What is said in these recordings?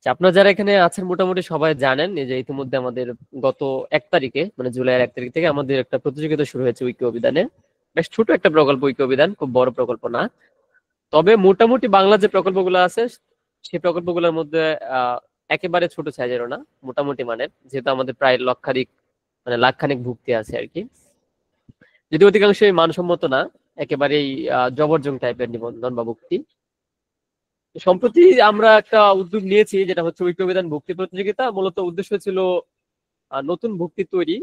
আপনারা যারা এখানে আছেন মোটামুটি সবাই জানেন যে ইতিমধ্যে আমাদের গত 1 তারিখে মানে জুলাইয়ের 1 তারিখ থেকে আমাদের একটা প্রতিযোগিতা শুরু হয়েছে উইকি অভিধানে। বেশ ছোট একটা প্রকল্প উইকি অভিধান, খুব বড় প্রকল্প না। তবে মোটামুটি বাংলা যে প্রকল্পগুলো আছে সেই প্রকল্পগুলোর মধ্যে একেবারে ছোট সাইজেরও না, মোটামুটি মানের, যেহেতু আমাদের প্রায় লক্ষাধিক মানে লাখখানিক ভুক্তি আছে আর কি। যদি অধিকাংশই মানসম্মত না, একেবারেই জবরজং টাইপের নিবন্ধন বা ভুক্তি। সম্প্রতি আমরা একটা উদ্যোগ নিয়েছি, যেটা হচ্ছে ঐক্য অভিধান ভুক্তি প্রতিযোগিতা। মূলত উদ্দেশ্য ছিল নতুন ভুক্তি তৈরি।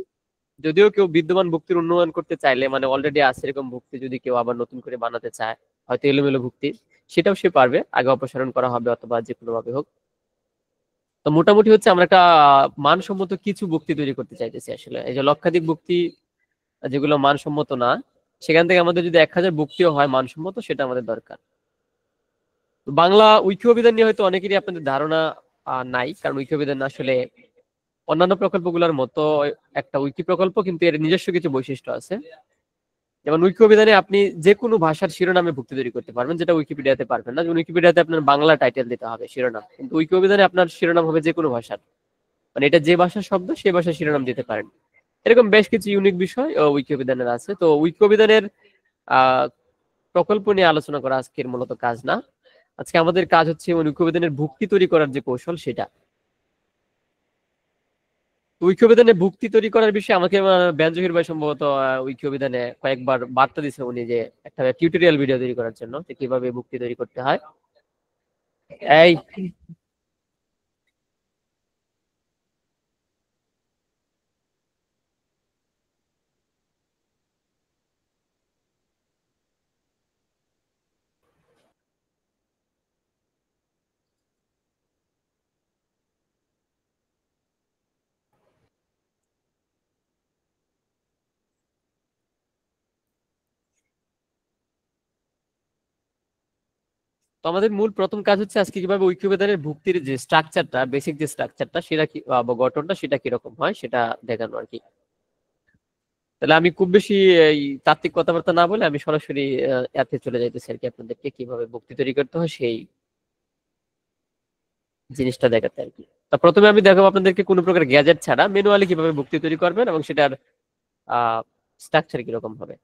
যদিও কেউ বিদ্যমান ভুক্তির উন্নয়ন করতে চাইলে, মানে অলরেডি আছে এরকম ভুক্তি, যদি কেউ আবার নতুন করে বানাতে চায়, হয়তো এলোমেলো ভুক্তি, সেটাও সে পারবে, আগে অপসারণ করা হবে অথবা যে কোনো ভাবে হোক। তো মোটামুটি হচ্ছে আমরা একটা মানসম্মত কিছু ভুক্তি তৈরি করতে চাইতেছি। আসলে এই যে লক্ষাধিক ভুক্তি যেগুলো মানসম্মত না, সেখান থেকে আমাদের যদি 1000 ভুক্তিও হয় মানসম্মত, সেটা আমাদের দরকার। বাংলা উইকি অভিধান নিয়ে হয়তো অনেকেরই আপনাদের ধারণা নাই, কারণ উইকি অভিধান আসলে অন্যান্য প্রকল্পগুলোর মতো একটা উইকি প্রকল্প, কিন্তু এর নিজস্ব কিছু বৈশিষ্ট্য আছে। যেমন উইকি অভিধানে আপনি যে কোনো ভাষার শিরোনামে ভুক্তি তৈরি করতে পারবেন, যেটা উইকিপিডিয়াতে পারবেন না। যেমন উইকিপিডিয়াতে আপনার বাংলা টাইটেল দিতে হবে শিরোনাম, কিন্তু উইকি অভিধানে আপনার শিরোনাম হবে যে কোনো ভাষার, মানে এটা যে ভাষার শব্দ সেই ভাষার শিরোনাম দিতে পারেন। এরকম বেশ কিছু ইউনিক বিষয় উইকি অভিধানের আছে। তো উইকি অভিধানের আহ প্রকল্প নিয়ে আলোচনা করা আজকের মূলত কাজ না। আজকে আমাদের কাজ হচ্ছে উইকি অভিধানের ভুক্তি তৈরি করার যে কৌশল সেটা। উইকি অভিধানে ভুক্তি তৈরি করার বিষয়ে আমাকে বেনজহির ভাই সম্ভবত উইকি অভিধানে কয়েকবার বার্তা দিছে উনি, যে একটা টিউটোরিয়াল ভিডিও তৈরি করার জন্য, যে কিভাবে ভুক্তি তৈরি করতে হয়। এই তো আমাদের মূল প্রথম কাজ হচ্ছে আজকে কিভাবে উইকিপিডিয়ার ভুক্তির যে স্ট্রাকচারটা, বেসিক যে স্ট্রাকচারটা সেটা কি বা গঠনটা সেটা কিরকম হয় সেটা দেখানো আর কি। তাহলে আমি খুব বেশি এই তাত্ত্বিক কথাবার্তা না বলে আমি সরাসরি এতে চলে যাইতেছি আর কি, আপনাদেরকে কিভাবে ভুক্তি তৈরি করতে হয় সেই জিনিসটা দেখাতে আর কি। তা প্রথমে আমি দেখাবো আপনাদেরকে কোনো প্রকার গ্যাজেট ছাড়া ম্যানুয়ালি কিভাবে ভুক্তি তৈরি করবেন এবং সেটার স্ট্রাকচার কিরকম হবে।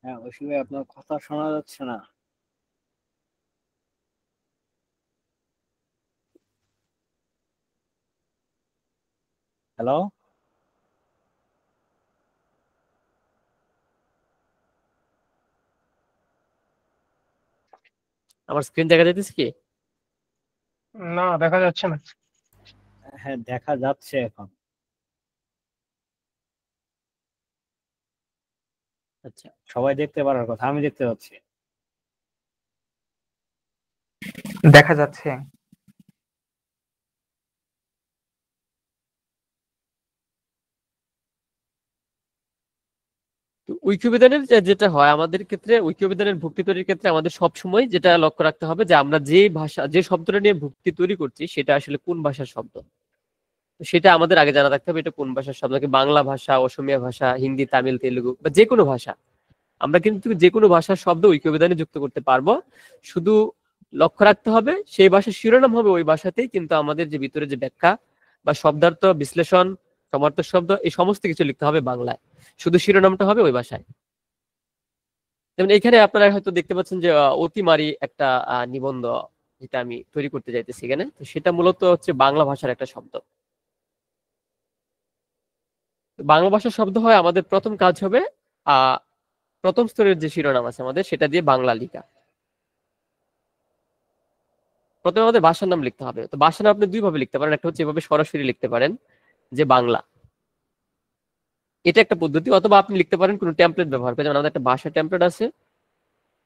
হ্যাঁ, ওই সময় আপনার কথা শোনা যাচ্ছে না। হ্যালো। আমার স্ক্রিন দেখা যাইতেছে কি? না, দেখা যাচ্ছে না। হ্যাঁ, দেখা যাচ্ছে এখন। আচ্ছা, সবাই দেখতে পারার কথা, আমি দেখতে পাচ্ছি। দেখা যাচ্ছে। উইকিপিডিয়ানের যেটা হয় আমাদের ক্ষেত্রে, উইকিপিডিয়ানের ভুক্তি তৈরির ক্ষেত্রে আমাদের সবসময় যেটা লক্ষ্য রাখতে হবে যে আমরা যে ভাষা যে শব্দটা নিয়ে ভুক্তি তৈরি করছি সেটা আসলে কোন ভাষার শব্দ, সেটা আমাদের আগে জানা রাখতে হবে। এটা কোন ভাষার শব্দ, কি বাংলা ভাষা, অসমীয়া ভাষা, হিন্দি, তামিল, তেলুগু বা যে কোনো ভাষা। আমরা কিন্তু যে কোনো ভাষার শব্দ উইকিপিডিয়ানে যুক্ত করতে পারবো। শুধু লক্ষ্য রাখতে হবে সেই ভাষার শিরোনাম হবে ওই ভাষাতেই, কিন্তু আমাদের যে ভিতরে যে ব্যাখ্যা বা শব্দার্থ বিশ্লেষণ, সমার্থক শব্দ, এই সমস্ত কিছু লিখতে হবে বাংলায়, শুধু শিরোনামটা হবে ওই ভাষায়। যেমন এখানে আপনারা হয়তো দেখতে পাচ্ছেন যে অতিমারি একটা নিবন্ধ যেটা আমি তৈরি করতে চাইতেছি এখানে, তো সেটা মূলত হচ্ছে বাংলা ভাষার একটা শব্দ। বাংলা ভাষার শব্দ হয়, আমাদের প্রথম কাজ হবে আহ প্রথম স্তরের যে শিরোনাম আছে আমাদের সেটা দিয়ে বাংলা লেখা। প্রথমে আমাদের ভাষার নাম লিখতে হবে। তো ভাষার নাম আপনি দুই ভাবে লিখতে পারেন, একটা হচ্ছে এভাবে সরাসরি লিখতে পারেন যে বাংলা, এটা একটা পদ্ধতি, অথবা আপনি লিখতে পারেন কোনো টেমপ্লেট ব্যবহার করে, যেমন আমাদের একটা ভাষা টেমপ্লেট আছে,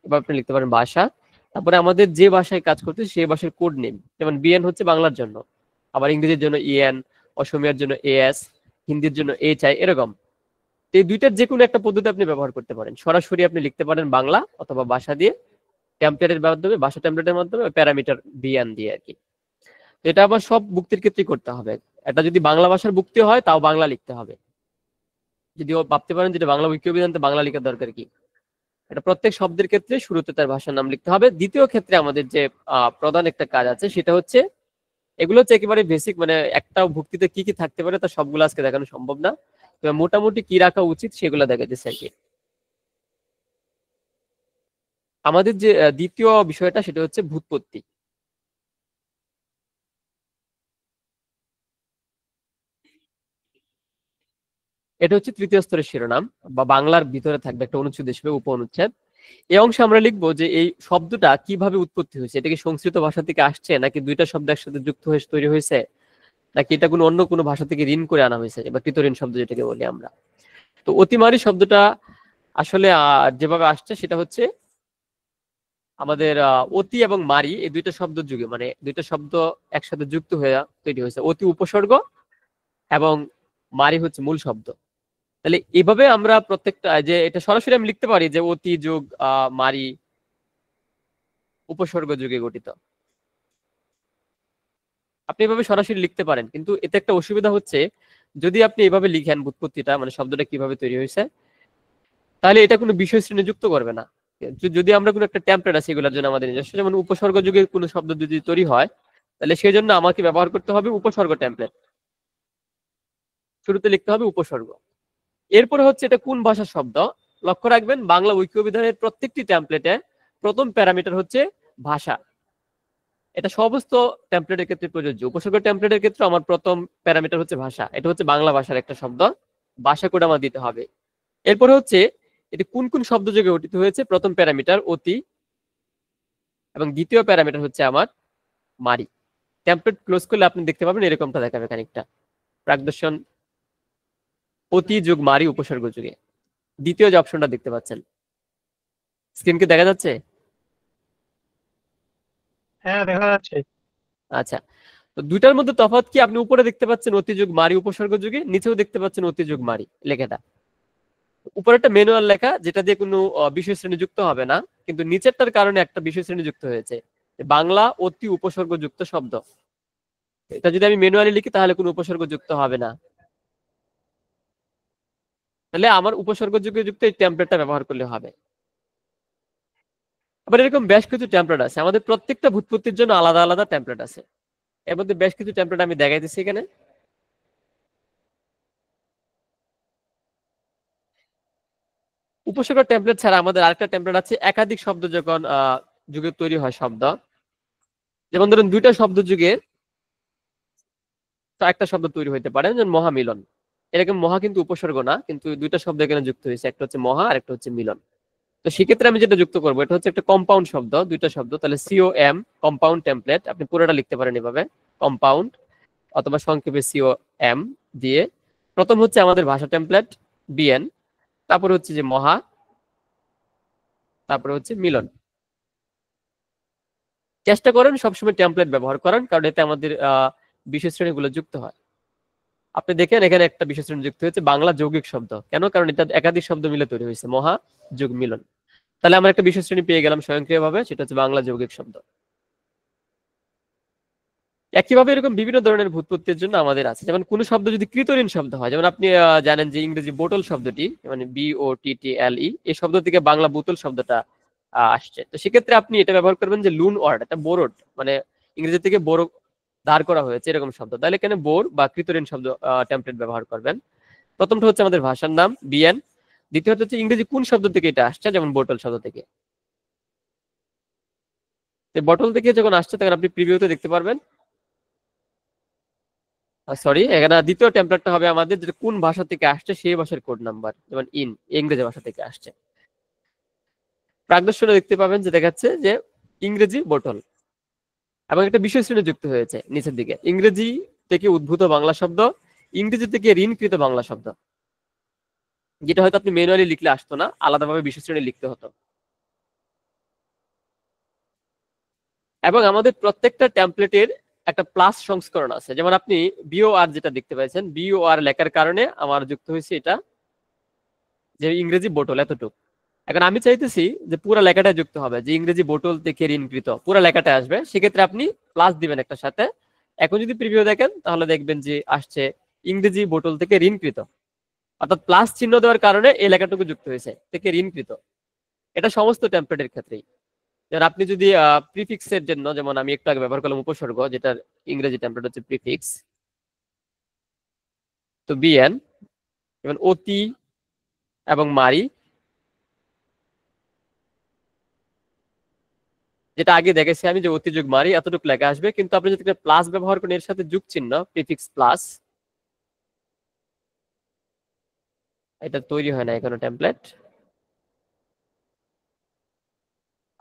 এবার আপনি লিখতে পারেন ভাষা, তারপরে আমাদের যে ভাষায় কাজ করতে সেই ভাষার কোড নেম, যেমন বিএন হচ্ছে বাংলার জন্য, আবার ইংরেজির জন্য ইএন, অসমিয়ার জন্য এএস, হিন্দির জন্য এইচআই, এরকম। তো এই দুইটার যে কোনো একটা পদ্ধতি আপনি ব্যবহার করতে পারেন। সরাসরি আপনি লিখতে পারেন বাংলা, অথবা ভাষা দিয়ে টেমপ্লেটের মাধ্যমে, ভাষা টেমপ্লেটের মাধ্যমে প্যারামিটার বিএন দিয়ে আর কি। তো এটা আবার সব ভুক্তির ক্ষেত্রেই করতে হবে। এটা যদি বাংলা ভাষার ভুক্তি হয় তাও বাংলা লিখতে হবে। যদিও ভাবতে পারেন যেটা বাংলা উইকিপিডিয়াতে বাংলা লেখার দরকার কি, এটা প্রত্যেক শব্দের ক্ষেত্রে শুরুতে তার ভাষার নাম লিখতে হবে। দ্বিতীয় ক্ষেত্রে আমাদের যে প্রধান একটা কাজ আছে সেটা হচ্ছে, এগুলো হচ্ছে একেবারে বেসিক, মানে একটা ভুক্তিতে কি কি থাকতে পারে তার সবগুলো আজকে দেখানো সম্ভব না, তবে মোটামুটি কি রাখা উচিত সেগুলো দেখা যাচ্ছে আর কি। আমাদের যে দ্বিতীয় বিষয়টা সেটা হচ্ছে ভূৎপত্তি। এটা হচ্ছে তৃতীয় স্তরের শিরোনাম, বা বাংলার ভিতরে থাকবে একটা অনুচ্ছেদ হিসেবে উপ অনুচ্ছেদ। এই অংশে আমরা লিখবো যে এই শব্দটা কিভাবে উৎপত্তি হয়েছে, এটা কি সংস্কৃত ভাষা থেকে আসছে, নাকি দুইটা শব্দ একসাথে যুক্ত হয়ে তৈরি হয়েছে, নাকি এটা কোনো অন্য কোনো ভাষা থেকে ঋণ করে আনা হয়েছে, বা কৃতঋণ শব্দ যেটাকে বলি আমরা। তো অতিমারি শব্দটা আসলে যেভাবে আসছে সেটা হচ্ছে আমাদের অতি এবং মারি, এই দুইটা শব্দ যুগে, মানে দুইটা শব্দ একসাথে যুক্ত হয়ে তৈরি হয়েছে। অতি উপসর্গ এবং মারি হচ্ছে মূল শব্দ। তাহলে এইভাবে আমরা প্রত্যেকটা, যে এটা সরাসরি আমি লিখতে পারি যে অতি যুগ মারি উপসর্গ যুগে গঠিত, আপনি এভাবে সরাসরি লিখতে পারেন। কিন্তু এতে একটা অসুবিধা হচ্ছে, যদি আপনি এভাবে লিখেন ব্যুৎপত্তিটা, মানে শব্দটা কিভাবে তৈরি হয়েছে, তাহলে এটা কোনো বিষয় শ্রেণী যুক্ত করবে না। যদি আমরা কোনো একটা টেমপ্লেট আছে এগুলোর জন্য আমাদের নিজস্ব, যেমন উপসর্গ যুগে কোনো শব্দ যদি তৈরি হয়, তাহলে সেই জন্য আমাকে ব্যবহার করতে হবে উপসর্গ টেমপ্লেট, শুরুতে লিখতে হবে উপসর্গ। এরপরে হচ্ছে এটা কোন ভাষার শব্দ, লক্ষ্য রাখবেন বাংলা উইকিপিডিয়ার প্রত্যেকটি টেমপ্লেটে প্রথম প্যারামিটার হচ্ছে ভাষা। এটা সমস্ত টেমপ্লেটের ক্ষেত্রে প্রযোজ্য। উপসর্গ টেমপ্লেটের ক্ষেত্রে আমার প্রথম প্যারামিটার হচ্ছে ভাষা, এটা হচ্ছে বাংলা ভাষার একটা শব্দ, ভাষা কোড আমার দিতে হবে। এরপরে হচ্ছে এটি কোন কোন শব্দ যোগে গঠিত হয়েছে, প্রথম প্যারামিটার অতি, এবং দ্বিতীয় প্যারামিটার হচ্ছে আমার মারি। টেমপ্লেট ক্লোজ করলে আপনি দেখতে পাবেন এরকমটা দেখাবে খানিকটা, প্রাকদর্শন অতি যুগ মারি উপসর্গ যুগে। দ্বিতীয় যে অপশনটা দেখতে পাচ্ছেন স্ক্রিনকে দেখা যাচ্ছে? হ্যাঁ, দেখা যাচ্ছে। আচ্ছা, তো দুইটার মধ্যে তফাৎ কি, আপনি উপরে দেখতে পাচ্ছেন অতি যুগ মারি উপসর্গ যুগে, নিচেও দেখতে পাচ্ছেন অতি যুগ মারি লেখাটা। উপরে একটা ম্যানুয়াল লেখা যেটা দিয়ে কোনো বিষয় শ্রেণী যুক্ত হবে না, কিন্তু নিচেরটার কারণে একটা বিষয় শ্রেণী যুক্ত হয়েছে, বাংলা অতি উপসর্গ যুক্ত শব্দ। এটা যদি আমি ম্যানুয়ালি লিখি তাহলে কোনো উপসর্গ যুক্ত হবে না, তাহলে আমার উপসর্গ যুগে যুক্ত এই টেমপ্লেটটা ব্যবহার করলে হবে। আবার এরকম বেশ কিছু টেমপ্লেট আছে, আমাদের প্রত্যেকটা ভূৎপত্তির জন্য আলাদা আলাদা টেমপ্লেট আছে। এর মধ্যে বেশ কিছু টেমপ্লেট আমি দেখাইতেছি এখানে। উপসর্গ টেমপ্লেট ছাড়া আমাদের আরেকটা টেমপ্লেট আছে, একাধিক শব্দ যখন যুগে তৈরি হয় শব্দ, যেমন ধরুন দুইটা শব্দ যুগে একটা শব্দ তৈরি হইতে পারে, যেমন মহামিলন। এরকম মহা কিন্তু উপসর্গ না, কিন্তু দুইটা শব্দ এখানে যুক্ত হয়েছে, একটা হচ্ছে মহা আর একটা হচ্ছে মিলন। তো সেক্ষেত্রে আমি যেটা যুক্ত করবো, এটা হচ্ছে একটা কম্পাউন্ড শব্দ, দুইটা শব্দ, তাহলে সিওএম কম্পাউন্ড টেমপ্লেট, আপনি পুরোটা লিখতে পারেন এভাবে কম্পাউন্ড, অথবা সংক্ষেপে সিওএম দিয়ে। প্রথম হচ্ছে আমাদের ভাষা টেমপ্লেট বিএন, তারপরে হচ্ছে যে মহা, তারপরে হচ্ছে মিলন। চেষ্টা করেন সবসময় টেমপ্লেট ব্যবহার করেন, কারণ এতে আমাদের বিশেষ শ্রেণীগুলো যুক্ত হয়। আপনি দেখেন এখানে একটা বিশেষ শ্রেণী যুক্ত হয়েছে বাংলা যৌগিক শব্দ, কেন? কারণ এটা একাধিক শব্দ মিলে তৈরি হয়েছে, মহা যোগ মিলন। তাহলে আমরা একটা বিশেষ শ্রেণী পেয়ে গেলাম স্বয়ংক্রিয়ভাবে, সেটা হচ্ছে বাংলা যৌগিক শব্দ। একইভাবে এরকম বিভিন্ন ধরনের ভূৎপত্তির জন্য আমাদের আছে, যেমন কোন শব্দ যদি কৃতঋণ শব্দ হয়, যেমন আপনি জানেন যে ইংরেজি বোতল শব্দটি, মানে BOTTLE, এই শব্দ থেকে বাংলা বোতল শব্দটা আসছে। তো সেক্ষেত্রে আপনি এটা ব্যবহার করবেন যে লুন ওয়ার্ড, এটা বোরড, মানে ইংরেজি থেকে বোর ধার করা হয়েছে এরকম শব্দ, তাহলে এখানে বোর বা কৃতঋণ শব্দ টেমপ্লেট ব্যবহার করবেন। প্রথমটা হচ্ছে আমাদের ভাষার নাম বিএন, দ্বিতীয়ত হচ্ছে ইংরেজি কোন শব্দ থেকে এটা আসছে, যেমন বোতল শব্দ থেকে। বটল থেকে যখন আসছে তখন আপনি প্রিভিউতে দেখতে পারবেন, সরি, এখানে দ্বিতীয় টেমপ্লেটটা হবে আমাদের যেটা কোন ভাষা থেকে আসছে সেই ভাষার কোড নাম্বার, যেমন ইংরেজি ভাষা থেকে আসছে। প্রাকদর্শনে দেখতে পাবেন যে দেখাচ্ছে যে ইংরেজি বোতল। এবং একটা বিশেষ শ্রেণী যুক্ত হয়েছে নিচের দিকে, ইংরেজি থেকে উদ্ভূত বাংলা শব্দ, ইংরেজি থেকে ঋণকৃত বাংলা শব্দ, যেটা হয়তো আপনি ম্যানুয়ালি লিখলে আসতো না, আলাদাভাবে বিশেষ শ্রেণী লিখতে হতো। এবং আমাদের প্রত্যেকটা টেমপ্লেটের একটা প্লাস সংস্করণ আছে, যেমন আপনি বিওআর যেটা দেখতে পাচ্ছেন, বিওআর লেখার কারণে আমার যুক্ত হয়েছে এটা যে ইংরেজি বোটল এতটুকু। এখন আমি চাইতেছি যে পুরো লেখাটা যুক্ত হবে, যে ইংরেজি বোটল থেকে ঋণকৃত পুরো লেখাটা আসবে, সেক্ষেত্রে আপনি প্লাস দিবেন একটা সাথে। এখন যদি প্রিভিউ দেখেন তাহলে দেখবেন যে আসছে ইংরেজি বোটল থেকে ঋণকৃত, অর্থাৎ প্লাস চিহ্ন দেওয়ার কারণে এই লেখাটুকু যুক্ত হয়েছে থেকে ঋণকৃত। এটা সমস্ত টেমপ্লেটের ক্ষেত্রেই। যেমন আপনি যদি প্রিফিক্সের জন্য, যেমন আমি একটু আগে ব্যবহার করলাম উপসর্গ, যেটার ইংরেজি টেমপ্লেট হচ্ছে প্রিফিক্স, তো বিএন, যেমন অতি এবং মারি, যেটা আগে দেখেছি আমি যে অতি যোগ মারি এতটুকু লেখা আসবে, কিন্তু আপনি যদি প্লাস ব্যবহার করেন এর সাথে যোগ চিহ্ন প্রিফিক্স প্লাস, এটা তৈরি হয় না এখনো টেমপ্লেট।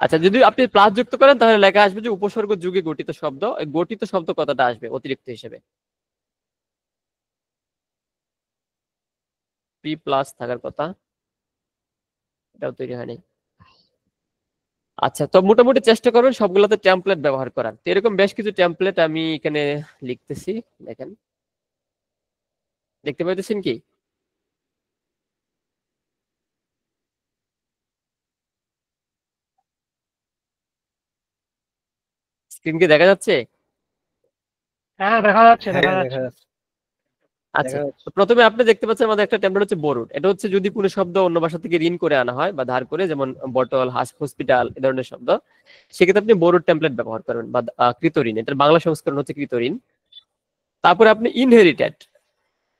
আচ্ছা, যদি আপনি প্লাস যুক্ত করেন তাহলে লেখা আসবে যে উপসর্গ যুগে গঠিত শব্দ, গঠিত শব্দ কথাটা আসবে অতিরিক্ত হিসেবে, পি প্লাস থাকার কথা, এটাও তৈরি হয়নি। আচ্ছা, তো মোটামুটি চেষ্টা করবেন সবগুলোতে টেমপ্লেট ব্যবহার করার। তো এরকম বেশ কিছু টেমপ্লেট আমি এখানে লিখতেছি, দেখেন, দেখতে পাইতেছেন কি? স্ক্রিন কি দেখা যাচ্ছে? হ্যাঁ দেখা যাচ্ছে, হ্যাঁ দেখা দেখা যাচ্ছে। যাচ্ছে, আচ্ছা, দেখা যাচ্ছে। তো প্রথমে আপনি দেখতে পাচ্ছেন আমাদের একটা টেমপ্লেট হচ্ছে বরুড। এটা হচ্ছে যদি কোনো শব্দ অন্য ভাষা থেকে ঋণ করে আনা হয় বা ধার করে, যেমন বটল, হসপিটাল, এই ধরনের শব্দ, সেক্ষেত্রে আপনি বরুড টেমপ্লেট ব্যবহার করবেন, বা কৃতঋণ, এটার বাংলা সংস্করণ হচ্ছে কৃতঋণ। তারপরে আপনি ইনহেরিটেড,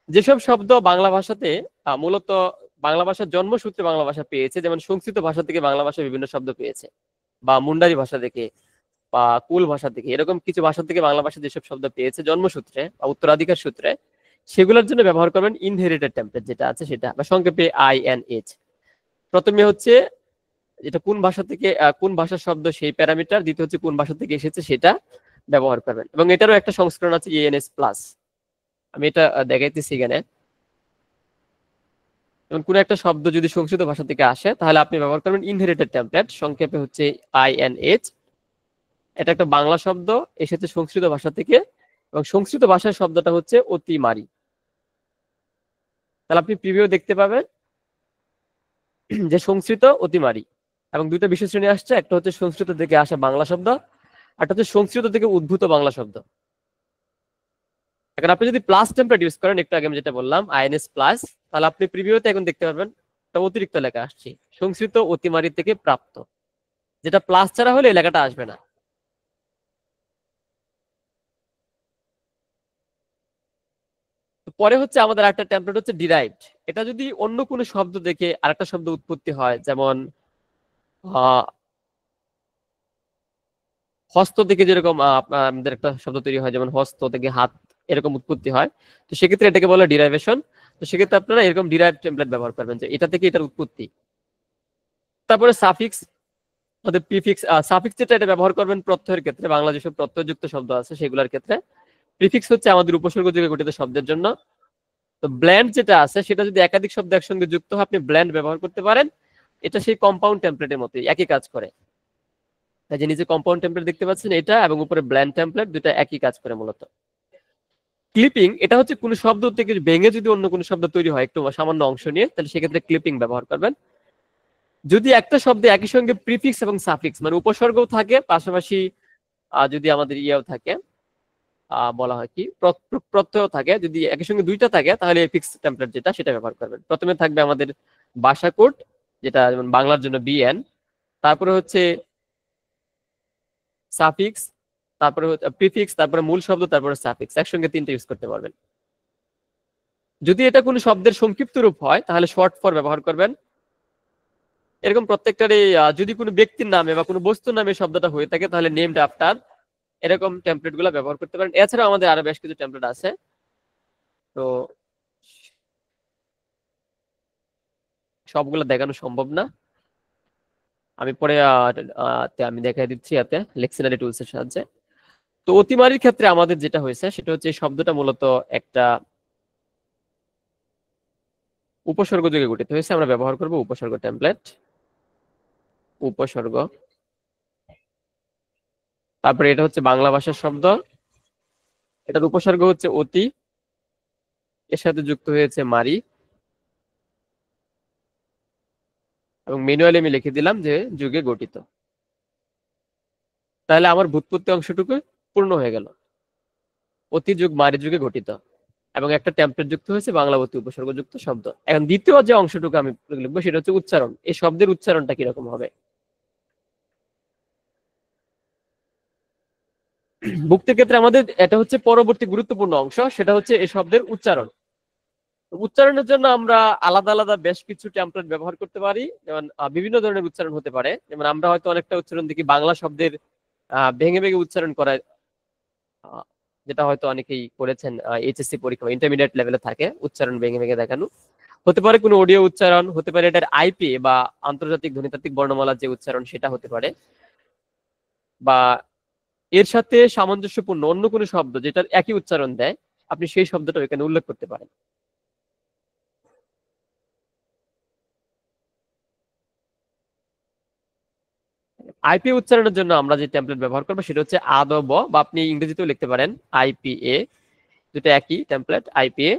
যেসব শব্দ বাংলা ভাষাতে মূলত বাংলা ভাষার জন্মসূত্রে বাংলা ভাষা পেয়েছে, যেমন সংস্কৃত ভাষা থেকে বাংলা ভাষা বিভিন্ন শব্দ পেয়েছে, বা মুন্ডারি ভাষা থেকে বা কুল ভাষা থেকে, এরকম কিছু ভাষা থেকে বাংলা ভাষা যেসব শব্দ পেয়েছে জন্মসূত্রে বা উত্তরাধিকার সূত্রে, সেগুলোর জন্য ব্যবহার করবেন ইনহেরিটেড টেমপ্লেট যেটা আছে সেটা, বা সংক্ষেপে INH। প্রথমে হচ্ছে যেটা কোন ভাষা থেকে কোন ভাষার শব্দ সেই প্যারামিটার, দ্বিতীয় হচ্ছে কোন ভাষা থেকে এসেছে সেটা ব্যবহার করবেন। এবং এটারও একটা সংস্করণ আছে ENS প্লাস, আমি এটা দেখাইতেছি এখানে। যেমন কোন একটা শব্দ যদি সংস্কৃত ভাষা থেকে আসে তাহলে আপনি ব্যবহার করবেন ইনহেরিটেড টেমপ্লেট, সংক্ষেপে হচ্ছে INH। এটা একটা বাংলা শব্দ, এসেছে সংস্কৃত ভাষা থেকে, এবং সংস্কৃত ভাষার শব্দটা হচ্ছে অতিমারি। তাহলে আপনি প্রিভিউ দেখতে পাবেন যে সংস্কৃত অতিমারি, এবং দুইটা বিশেষ শ্রেণী আসছে, একটা হচ্ছে সংস্কৃত থেকে আসা বাংলা শব্দ, একটা হচ্ছে সংস্কৃত থেকে উদ্ভূত বাংলা শব্দ। এখন আপনি যদি প্লাস টেমপ্লেট ইউজ করেন, একটু আগে আমি যেটা বললাম INS প্লাস, তাহলে আপনি প্রিভিউতে এখন দেখতে পারবেন একটা অতিরিক্ত লেখা আসছে, সংস্কৃত অতিমারি থেকে প্রাপ্ত, যেটা প্লাস ছাড়া হলে এই লেখাটা আসবে না। পরে হচ্ছে আমাদের একটা টেমপ্লেট হচ্ছে ডিরাইভড। এটা যদি অন্য কোনো শব্দ দেখে আরেকটা শব্দ উৎপত্তি হয়, যেমন আহ হস্ত থেকে যেরকম আমাদের একটা শব্দ তৈরি হয়, যেমন হস্ত থেকে হাত, এরকম উৎপত্তি হয়, তো সেক্ষেত্রে এটাকে বলে ডিরাইভেশন। তো সেক্ষেত্রে আপনারা এরকম ডিরাইভ টেমপ্লেট ব্যবহার করবেন, যে এটা থেকে এটার উৎপত্তি। তারপরে সাফিক্স, আমাদের প্রিফিক্স, সাফিক্স যেটা, এটা ব্যবহার করবেন প্রত্যয়ের ক্ষেত্রে, বাংলা যেসব প্রত্যয়যুক্ত শব্দ আছে সেগুলোর ক্ষেত্রে। প্রিফিক্স হচ্ছে আমাদের উপসর্গ যুগে গঠিত শব্দের জন্য। তো ব্ল্যান্ড যেটা আছে, সেটা যদি একাধিক শব্দ একসঙ্গে যুক্ত হয় আপনি ব্ল্যান্ড ব্যবহার করতে পারেন। এটা সেই কম্পাউন্ড টেমপ্লেটের মতোই, একই কাজ করে। তাই যে নিচে কম্পাউন্ড টেমপ্লেট দেখতে পাচ্ছেন এটা, এবং উপরে ব্ল্যান্ড টেমপ্লেট, দুটা একই কাজ করে মূলত। ক্লিপিং, এটা হচ্ছে কোনো শব্দ থেকে ভেঙে যদি অন্য কোনো শব্দ তৈরি হয় একটু সামান্য অংশ নিয়ে, তাহলে সেক্ষেত্রে ক্লিপিং ব্যবহার করবেন। যদি একটা শব্দে একই সঙ্গে প্রিফিক্স এবং সাফিক্স মানে উপসর্গও থাকে, পাশাপাশি যদি আমাদের ইয়েও থাকে, বলা হয় কি প্রত্যয় থাকে, যদি একই সঙ্গে দুইটা থাকে তাহলে ফিক্স টেমপ্লেট যেটা সেটা ব্যবহার করবেন। প্রথমে থাকবে আমাদের ভাষা কোড, যেটা যেমন বাংলার জন্য BN, তারপরে হচ্ছে সাফিক্স, তারপরে প্রিফিক্স, তারপরে মূল শব্দ, তারপরে সাফিক্স, একসঙ্গে তিনটা ইউজ করতে পারবেন। যদি এটা কোনো শব্দের সংক্ষিপ্ত রূপ হয় তাহলে শর্ট ফর ব্যবহার করবেন। এরকম প্রত্যেকটারই যদি কোনো ব্যক্তির নামে বা কোনো বস্তুর নামে শব্দটা হয়ে থাকে তাহলে নেমড আফটার, এরকম টেমপ্লেট গুলো ব্যবহার করতে পারেন। এছাড়াও আমাদের আরো বেশ কিছু টেমপ্লেট আছে, তো সবগুলো দেখানো সম্ভব না। আমি পরে আমি দেখাই দিচ্ছি এতে লেক্সিনারি টুলস এর সাহায্যে। তো অতিমারির ক্ষেত্রে আমাদের যেটা হয়েছে সেটা হচ্ছে এই শব্দটা মূলত একটা উপসর্গ যুগে গঠিত হয়েছে। আমরা ব্যবহার করব উপসর্গ টেমপ্লেট, উপসর্গ। তারপরে এটা হচ্ছে বাংলা ভাষার শব্দ, এটার উপসর্গ হচ্ছে অতি, এর সাথে যুক্ত হয়েছে মারি, এবং ম্যানুয়ালি আমি লিখে দিলাম যে যুগে গঠিত। তাহলে আমার ভূতপূর্তি অংশটুকু পূর্ণ হয়ে গেল, অতি যুগ মারি যুগে গঠিত, এবং একটা টেমপ্লেট যুক্ত হয়েছে বাংলাবতী উপসর্গ যুক্ত শব্দ। এখন দ্বিতীয় যে অংশটুকু আমি লিখবো সেটা হচ্ছে উচ্চারণ। এই শব্দের উচ্চারণটা কিরকম হবে? ভুক্তির ক্ষেত্রে আমাদের এটা হচ্ছে পরবর্তী গুরুত্বপূর্ণ অংশ, সেটা হচ্ছে এই শব্দের উচ্চারণ। উচ্চারণের জন্য আমরা আলাদা আলাদা বেশ কিছু টেমপ্লেট ব্যবহার করতে পারি। যেমন বিভিন্ন ধরনের উচ্চারণ হতে পারে। যেমন আমরা হয়তো অনেকটা উচ্চারণ দেখি বাংলা শব্দের ভেঙে ভেঙে উচ্চারণ করা, যেটা হয়তো অনেকেই করেছেন এইচএসসি পরীক্ষা ইন্টারমিডিয়েট লেভেলে থাকে, উচ্চারণ ভেঙে ভেঙে দেখানো। হতে পারে কোনো অডিও উচ্চারণ, হতে পারে এটার আইপি বা আন্তর্জাতিক ধ্বনিতাত্ত্বিক বর্ণমালার যে উচ্চারণ সেটা হতে পারে, বা এর সাথে সামঞ্জস্যপূর্ণ অন্য কোনো শব্দ যেটার একই উচ্চারণ দেয়, আপনি সেই শব্দটা এখানে উল্লেখ করতে পারেন। আইপি উচ্চারণের জন্য আমরা যে টেমপ্লেট ব্যবহার করবো সেটা হচ্ছে আদব, বা আপনি ইংরেজিতেও লিখতে পারেন আইপিএ, দুটো একই টেমপ্লেট আইপিএ,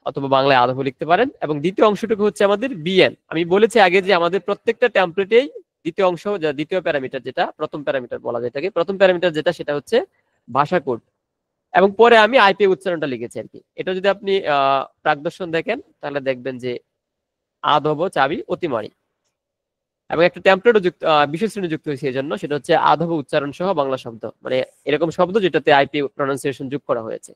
অথবা বাংলায় আদব লিখতে পারেন। এবং দ্বিতীয় অংশটুকু হচ্ছে আমাদের বিএন। আমি বলেছি আগে যে আমাদের প্রত্যেকটা টেমপ্লেটেই দ্বিতীয় অংশ, যা দ্বিতীয় প্যারামিটার, যেটা প্রথম প্যারামিটার বলা যায়, প্রথম প্যারামিটার যেটা সেটা হচ্ছে ভাষা কোড, এবং পরে আমি আইপি উচ্চারণটা লিখেছি আর কি। এটা যদি আপনি প্রাকদর্শন দেখেন তাহলে দেখবেন যে আদব চাবি অতিমারি, এবং একটা টেমপ্লেটও যুক্ত, বিশেষ শ্রেণী যুক্ত হয়েছে এই জন্য, সেটা হচ্ছে আদব উচ্চারণ সহ বাংলা শব্দ, মানে এরকম শব্দ যেটাতে আইপি প্রনাউন্সিয়েশন যোগ করা হয়েছে।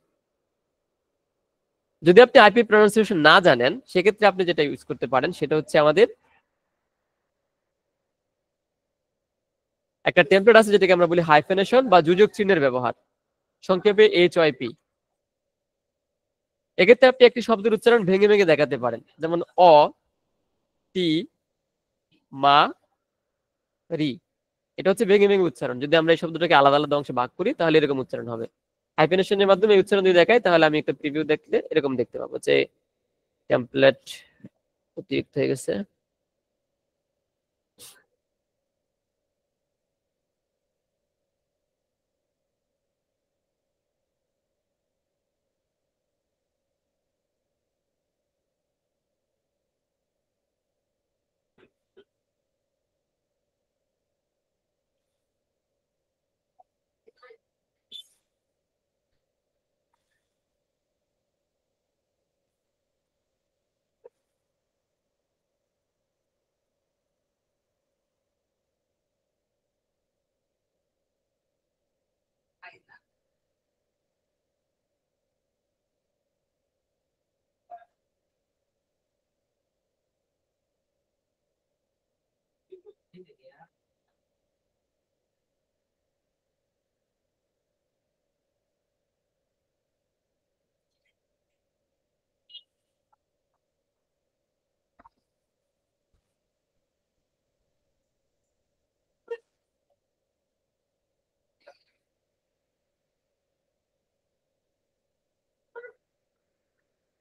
যদি আপনি আইপি প্রনাউন্সিয়েশন না জানেন সেক্ষেত্রে আপনি যেটা ইউজ করতে পারেন সেটা হচ্ছে আমাদের একটা টেমপ্লেট আছে যেটাকে আমরা বলি হাইফেনেশন বা যোজক চিহ্নের ব্যবহার, সংক্ষেপে এইচওয়াইপি। এক্ষেত্রে আপনি একটি শব্দের উচ্চারণ ভেঙে ভেঙে দেখাতে পারেন, যেমন অ, তি, মা, রি। এটা হচ্ছে ভেঙে ভেঙে উচ্চারণ। যদি আমরা এই শব্দটাকে আলাদা আলাদা অংশে ভাগ করি তাহলে এরকম উচ্চারণ হবে। হাইফেনেশনের মাধ্যমে এই উচ্চারণ যদি দেখাই তাহলে আমি একটা প্রিভিউ দেখলে এরকম দেখতে পাবো যে টেমপ্লেট অতিরিক্ত হয়ে গেছে।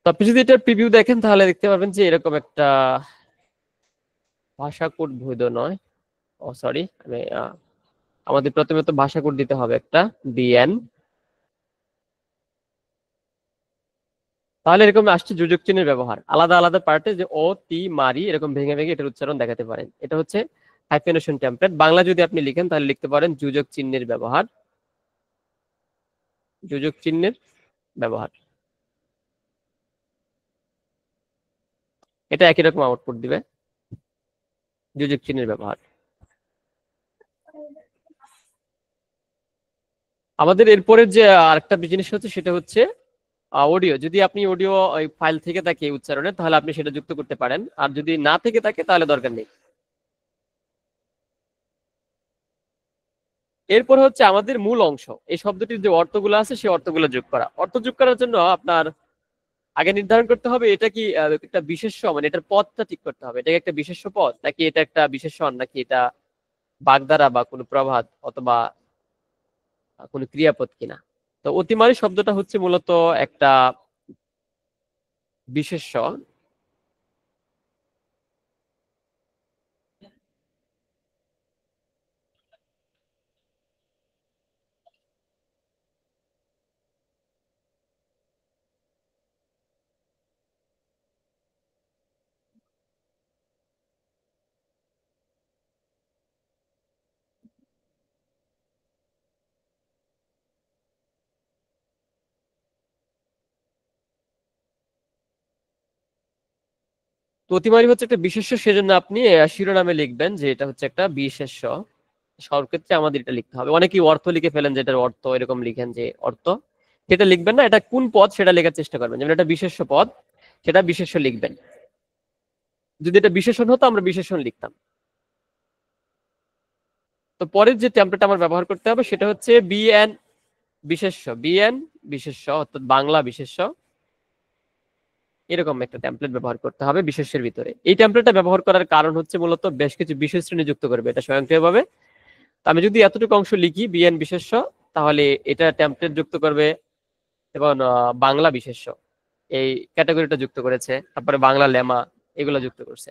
তো আপনি যদি এটা প্রিভিউ দেখেন তাহলে দেখতে পাবেন যে এরকম একটা ভাষা কোড বৈধ নয়। ও সরি, আমি আমাদের প্রথমে তো ভাষা কোড দিতে হবে একটা বিএন। তাহলে এরকম আসছে যোজক চিহ্নের ব্যবহার আলাদা আলাদা পার্টে, যে ও, তি, মারি এরকম ভেঙে ভেঙে এটার উচ্চারণ দেখাতে পারেন। এটা হচ্ছে হাইফেনেশন টেমপ্লেট। বাংলা যদি আপনি লিখেন তাহলে লিখতে পারেন যোজক চিহ্নের ব্যবহার, যোজক চিহ্নের ব্যবহার। এটা একই রকম আউটপুট দিবে, যোজক চিহ্নের ব্যবহার। আমাদের এরপরের যে আরেকটা জিনিস হচ্ছে সেটা হচ্ছে অডিও। যদি আপনি অডিও ফাইল থেকে থাকে উচ্চারণে তাহলে আপনি সেটা যুক্ত করতে পারেন, আর যদি না থেকে থাকে তাহলে দরকার নেই। এরপর হচ্ছে আমাদের মূল অংশ, এই শব্দটির যে অর্থগুলো আছে সেই অর্থগুলো যোগ করা। অর্থ যোগ করার জন্য আপনার আগে নির্ধারণ করতে হবে এটা কি একটা বিশেষ্য, মানে এটার পদটা ঠিক করতে হবে, এটা কি একটা বিশেষ্য পদ নাকি এটা একটা বিশেষণ, নাকি এটা বাগধারা বা কোনো প্রবাদ অথবা কোনো ক্রিয়াপদ কিনা। তো অতিমারী শব্দটা হচ্ছে মূলত একটা বিশেষ্য। তো অতিমারী হচ্ছে একটা বিশেষ্য, সেজন্য আপনি শিরোনামে লিখবেন যে এটা হচ্ছে একটা বিশেষ্য। সর্বক্ষেত্রে আমাদের এটা লিখতে হবে। অনেকেই অর্থ লিখে ফেলেন, যেটার অর্থ এরকম লিখেন যে অর্থ, সেটা লিখবেন না। এটা কোন পদ সেটা লেখার চেষ্টা করবেন। যেমন এটা বিশেষ্য পদ, সেটা বিশেষ্য লিখবেন। যদি এটা বিশেষণ হতো আমরা বিশেষণ লিখতাম। তো পরের যে টেমপ্লেট আমার ব্যবহার করতে হবে সেটা হচ্ছে বিএন বিশেষ্য। বিএন বিশেষ্য অর্থাৎ বাংলা বিশেষ্য, এরকম একটা টেমপ্লেট ব্যবহার করতে হবে বিশেষ্যের ভিতরে। এই টেমপ্লেটটা ব্যবহার করার কারণ হচ্ছে মূলত বেশ কিছু বিশেষ শ্রেণী যুক্ত করবে এটা স্বয়ংক্রিয়ভাবে। তো আমি যদি এতটুকু অংশ লিখি বিএন বিশেষ্য, তাহলে এটা টেমপ্লেট যুক্ত করবে এবং বাংলা বিশেষ্য এই ক্যাটাগরিটা যুক্ত করেছে, তারপরে বাংলা লেমা এগুলো যুক্ত করছে।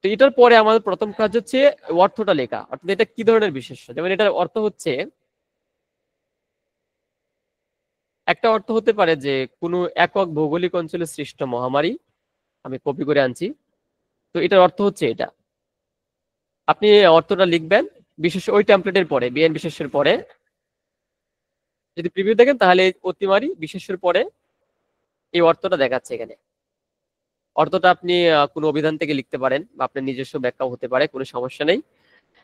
তো এটার পরে আমাদের প্রথম কাজ হচ্ছে অর্থটা লেখা, অর্থাৎ এটা কি ধরনের বিশেষ্য। যেমন এটার অর্থ হচ্ছে, একটা অর্থ হতে পারে যে কোনো একক ভৌগোলিক অঞ্চলে সৃষ্ট মহামারী। আমি কপি করে আনছি। তো এটার অর্থ হচ্ছে এটা। আপনি অর্থটা লিখবেন বিশেষ ওই টেমপ্লেটের পরে, বিএন বিশেষের পরে। যদি প্রিভিউ দেখেন তাহলে অতিমারি বিশেষের পরে এই অর্থটা দেখাচ্ছে এখানে। অর্থটা আপনি কোনো অভিধান থেকে লিখতে পারেন বা আপনার নিজস্ব ব্যাখ্যাও হতে পারে, কোনো সমস্যা নেই।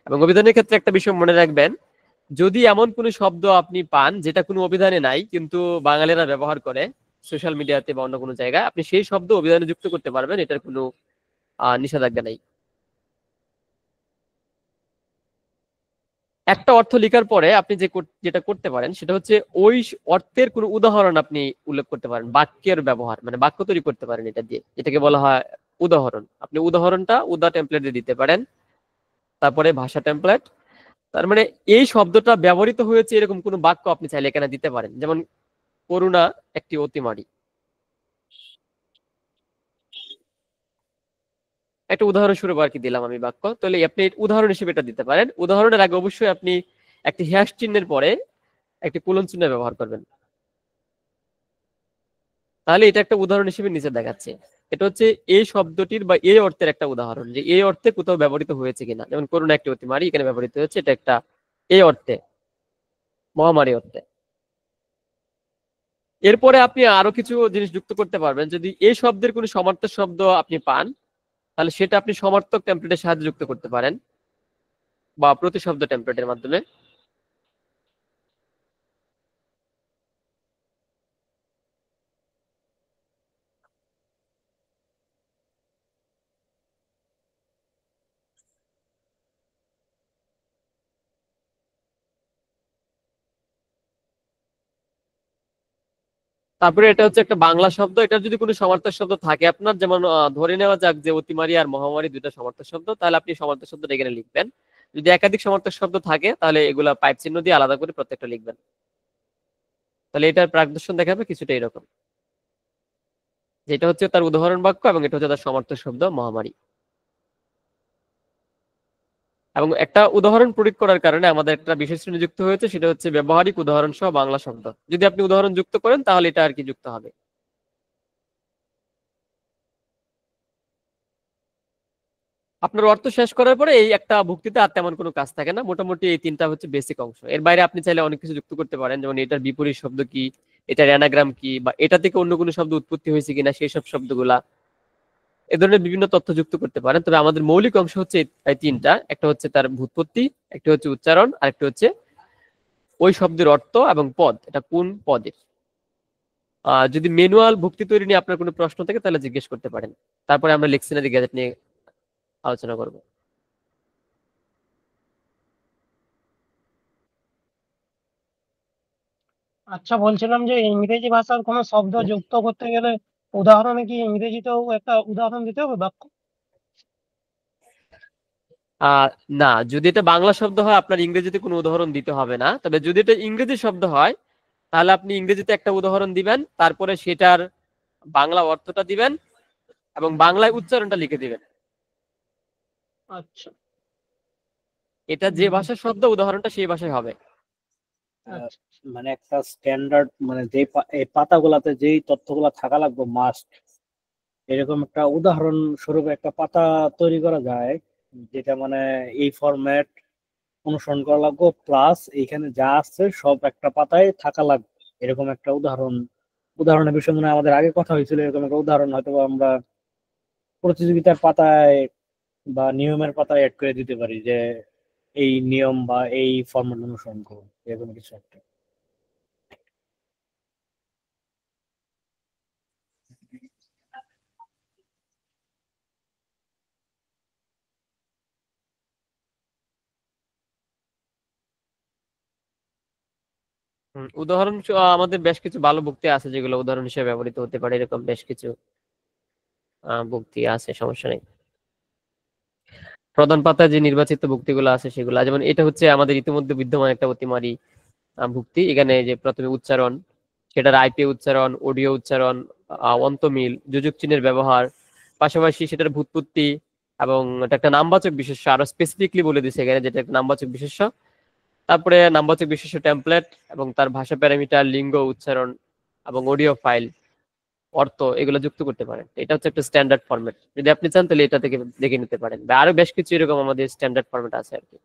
এবং অভিধানের ক্ষেত্রে একটা বিষয় মনে রাখবেন, যদি এমন কোনো শব্দ আপনি পান যেটা কোনো অভিধানে নাই কিন্তু বাঙালিরা ব্যবহার করে সোশ্যাল মিডিয়াতে বা অন্য কোনো জায়গায়, আপনি সেই শব্দ অভিধানে যুক্ত করতে পারবেন, এটার কোনো নিষেধাজ্ঞা নাই। একটা অর্থ লেখার পরে আপনি যেটা করতে পারেন সেটা হচ্ছে ওই অর্থের কোনো উদাহরণ আপনি উল্লেখ করতে পারেন, বাক্যের ব্যবহার, মানে বাক্য তৈরি করতে পারেন এটা দিয়ে। এটাকে বলা হয় উদাহরণ। আপনি উদাহরণটা উদা টেমপ্লেটে দিতে পারেন। তারপরে ভাষা টেমপ্লেট, তার মানে এই শব্দটা ব্যবহৃত হয়েছে এরকম কোনো বাক্য আপনি চাইলে এখানে দিতে পারেন। যেমন করুণা একটি অতিমারী, একটা উদাহরণস্বরূপ আর কি দিলাম আমি বাক্য। তাহলে আপনি উদাহরণ হিসেবে এটা দিতে পারেন। উদাহরণের আগে অবশ্যই আপনি একটি হ্যাশ চিহ্নের পরে একটি কোলন চিহ্ন ব্যবহার করবেন, তাহলে এটা একটা উদাহরণ হিসেবে নিচে দেখাচ্ছে। এটা হচ্ছে এই শব্দটির বা এই অর্থের একটা উদাহরণ, যে এই অর্থে কোথাও ব্যবহৃত হয়েছে কিনা। যেমন করুণা একটি অতিমারী এখানে ব্যবহৃত হয়েছে, এটা একটা এই অর্থে, মহামারী অর্থে। এরপরে আপনি আরো কিছু জিনিস যুক্ত করতে পারবেন। যদি এই শব্দের কোনো সমার্থক শব্দ আপনি পান, তাহলে সেটা আপনি সমার্থক টেমপ্লেটের সাহায্যে যুক্ত করতে পারেন বা প্রতিশব্দ টেমপ্লেটের মাধ্যমে। তারপরে এটা হচ্ছে একটা বাংলা শব্দ, এটার যদি কোনো সমার্থক শব্দ থাকে আপনার, যেমন ধরে নেওয়া যাক যে অতিমারী আর মহামারী দুইটা সমার্থক শব্দ, তাহলে আপনি সমার্থক শব্দটা এখানে লিখবেন। যদি একাধিক সমার্থক শব্দ থাকে তাহলে এগুলা পাইপ চিহ্ন দিয়ে আলাদা করে প্রত্যেকটা লিখবেন। তাহলে এটার প্রাকদর্শন দেখাবে কিছুটা এরকম, যেটা হচ্ছে তার উদাহরণ বাক্য এবং এটা হচ্ছে তার সমার্থক শব্দ মহামারী। এবং একটা উদাহরণ প্রয়োগ করার কারণে আমাদের একটা বিশেষ শ্রেণী যুক্ত হয়েছে, সেটা হচ্ছে ব্যবহারিক উদাহরণ সহ বাংলা শব্দ। যদি আপনি উদাহরণ যুক্ত করেন তাহলে এটা আর কি যুক্ত হবে। আপনার অর্থ শেষ করার পরে এই একটা ভুক্তিতে আর তেমন কোনো কাজ থাকে না। মোটামুটি এই তিনটা হচ্ছে বেসিক অংশ। এর বাইরে আপনি চাইলে অনেক কিছু যুক্ত করতে পারেন, যেমন এটার বিপরীত শব্দ কি, এটার অ্যানাগ্রাম কি, বা এটা থেকে অন্য কোনো শব্দ উৎপত্তি হয়েছে কিনা সেই সব শব্দগুলা, এ ধরনের বিভিন্ন তথ্য যুক্ত করতে পারেন। তবে আমাদের মৌলিক অংশ হচ্ছে এই তিনটা। একটা হচ্ছে তার ভূৎপত্তি, একটা হচ্ছে উচ্চারণ, আর একটা হচ্ছে ওই শব্দের অর্থ এবং পদ, এটা কোন পদের। যদি ম্যানুয়াল ভুক্তি তৈরি নিয়ে আপনার কোনো প্রশ্ন থাকে তাহলে জিজ্ঞেস করতে পারেন। তারপরে আমরা লেক্সিনারি গ্যাজেট নিয়ে আলোচনা করব। আচ্ছা, বলছিলাম যে ইংরেজি ভাষার কোনো শব্দ যুক্ত করতে গেলে উদাহরণে কি ইংরেজিতেও একটা উদাহরণ দিতে হবে বাক্য? আহ না, যদি এটা বাংলা শব্দ হয় আপনার ইংরেজিতে কোনো উদাহরণ দিতে হবে না, তবে যদি এটা ইংরেজি শব্দ হয় তাহলে আপনি ইংরেজিতে একটা উদাহরণ দিবেন, তারপরে সেটার বাংলা অর্থটা দিবেন এবং বাংলায় উচ্চারণটা লিখে দিবেন। আচ্ছা এটা যে ভাষার শব্দ উদাহরণটা সেই ভাষায় হবে। আচ্ছা মানে একটা স্ট্যান্ডার্ড, মানে যে এই পাতাগুলাতে যেই তথ্যগুলা থাকা লাগবে মাস্ট, এরকম একটা উদাহরণ স্বরূপ একটা পাতা তৈরি করা যায়, যেটা মানে এই ফরম্যাট অনুসরণ করা লাগবে, প্লাস এইখানে যা আছে সব একটা পাতায় থাকা লাগবে। এরকম একটা উদাহরণের বিষয় মনে হয় আমাদের আগে কথা হয়েছিল। এরকম একটা উদাহরণ হয়তো বা আমরা প্রতিযোগিতার পাতায় বা নিয়মের পাতায় অ্যাড করে দিতে পারি, যে এই নিয়ম বা এই ফরম্যাট অনুসরণ করুন, এরকম কিছু একটা। উদাহরণ আমাদের বেশ কিছু ভালো ভুক্তি আছে যেগুলো উদাহরণ হিসেবে ব্যবহৃত হতে পারে, এরকম বেশ কিছু ভুক্তি আছে, সমস্যা নেই। প্রধান পাতায় যে নির্বাচিত ভুক্তিগুলো আছে সেগুলো, যেমন এটা হচ্ছে আমাদের ইতিমধ্যে বিদ্যমান একটা অতিমারি ভুক্তি। এখানে যে প্রথমে উচ্চারণ, সেটার আইপি উচ্চারণ, অডিও উচ্চারণ, অন্তমিল, যোজক চিহ্নের ব্যবহার, পাশাপাশি সেটার ভুৎপত্তি, এবং এটা একটা নামবাচক বিশেষ্য আরো স্পেসিফিকলি বলে দিছে এখানে, যেটা একটা নামবাচক বিশেষ্য। তারপরে নামবাচক বিশেষ্য টেমপ্লেট এবং তার ভাষা প্যারামিটার, লিঙ্গ, উচ্চারণ এবং অডিও ফাইল, অর্থ, এগুলো যুক্ত করতে পারেন। এটা হচ্ছে একটা স্ট্যান্ডার্ড ফরম্যাট। যদি আপনি চান তাহলে এটা থেকে দেখে নিতে পারেন, বা আরো বেশ কিছু এরকম আমাদের স্ট্যান্ডার্ড ফরম্যাট আছে আর কি।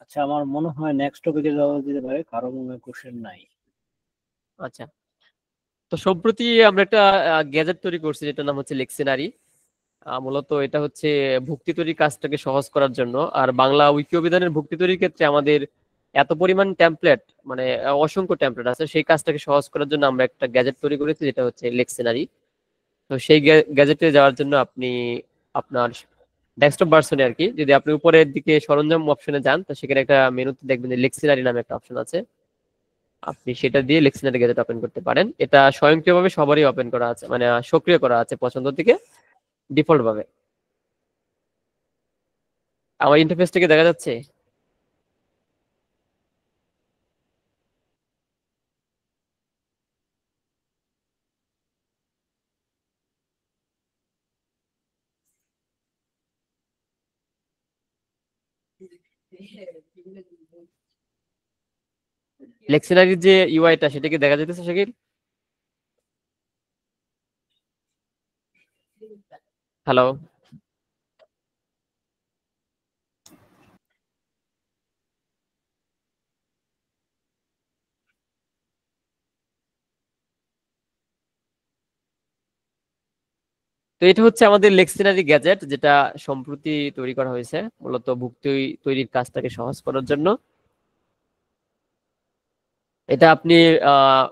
আচ্ছা, আমার মনে হয় নেক্সট টপিকে যাওয়া যেতে পারে, কারো মনে হয় কোশ্চেন নাই। আচ্ছা, তো সম্প্রতি আমরা একটা গ্যাজেট তৈরি করছি যেটার নাম হচ্ছে লেক্সিনারি। মূলত এটা হচ্ছে ভুক্তি তৈরির কাজটাকে সহজ করার জন্য। আর বাংলা উইকি অভিধানের ভুক্তি তৈরির ক্ষেত্রে আমাদের এত পরিমাণ টেমপ্লেট, মানে অসংখ্য টেমপ্লেট আছে, সেই কাজটাকে সহজ করার জন্য আমরা একটা গ্যাজেট তৈরি করেছি যেটা হচ্ছে লেক্সিনারি। তো সেই গ্যাজেটে যাওয়ার জন্য আপনি আপনার ডেস্কটপ ভার্সনে আর কি, যদি আপনি উপরের দিকে সরঞ্জাম অপশনে যান তো সেখানে একটা মেনুতে দেখবেন যে লেক্সিনারি নামে একটা অপশন আছে। আপনি সেটা দিয়ে লেক্সিনারি গ্যাজেট ওপেন করতে পারেন। এটা স্বয়ংক্রিয়ভাবে সবারই ওপেন করা আছে, মানে সক্রিয় করা আছে পছন্দ থেকে ডিফল্ট ভাবে। আমার ইন্টারফেস থেকে দেখা যাচ্ছে। লেক্সিনারির যে ইউআইটা সেটা কি দেখা যাইতেছে শাকিল? হ্যালো? তো এটা হচ্ছে আমাদের লেক্সিনারি গ্যাজেট, যেটা সম্প্রতি তৈরি করা হয়েছে মূলত ভুক্তি তৈরির কাজটাকে সহজ করার জন্য। এটা আপনি আহ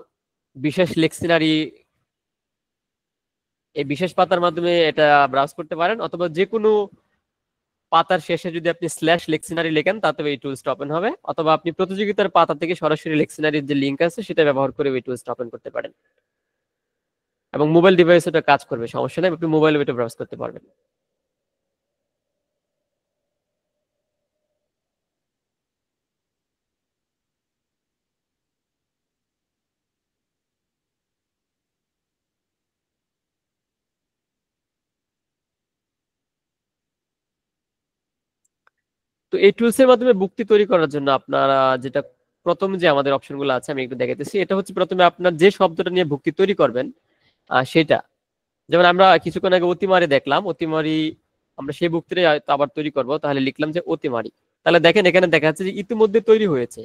বিশেষ লেক্সিনারি, এই বিশেষ পাতার মাধ্যমে এটা ব্রাউজ করতে পারেন, অথবা যে কোনো পাতার শেষে যদি আপনি স্ল্যাশ লেক্সিনারি লেখেন তাতে এই টুলসটা ওপেন হবে, অথবা আপনি প্রতিযোগিতার পাতা থেকে সরাসরি লেক্সিনারির যে লিংক আছে সেটা ব্যবহার করে এই টুলসটা ওপেন করতে পারেন। এবং মোবাইল ডিভাইসে এটা কাজ করবে, সমস্যা নেই, আপনি মোবাইলে এটা ব্রাউজ করতে পারবেন। তো এই টুলস এর মাধ্যমে ভুক্তি তৈরি করার জন্য আপনারা যেটা প্রথম যে আমাদের অপশনগুলো আছে আমি একটু দেখাইতেছি। এটা হচ্ছে প্রথমে আপনার যে শব্দটা নিয়ে ভুক্তি তৈরি করবেন সেটা, যেমন আমরা কিছুক্ষণ আগে অতিমারি দেখলাম, অতিমারি আমরা সেই ভুক্তিটাই হয়তো আবার তৈরি করব, তাহলে লিখলাম যে অতিমারি। তাহলে দেখেন এখানে দেখা যাচ্ছে যে ইতিমধ্যে তৈরি হয়েছে,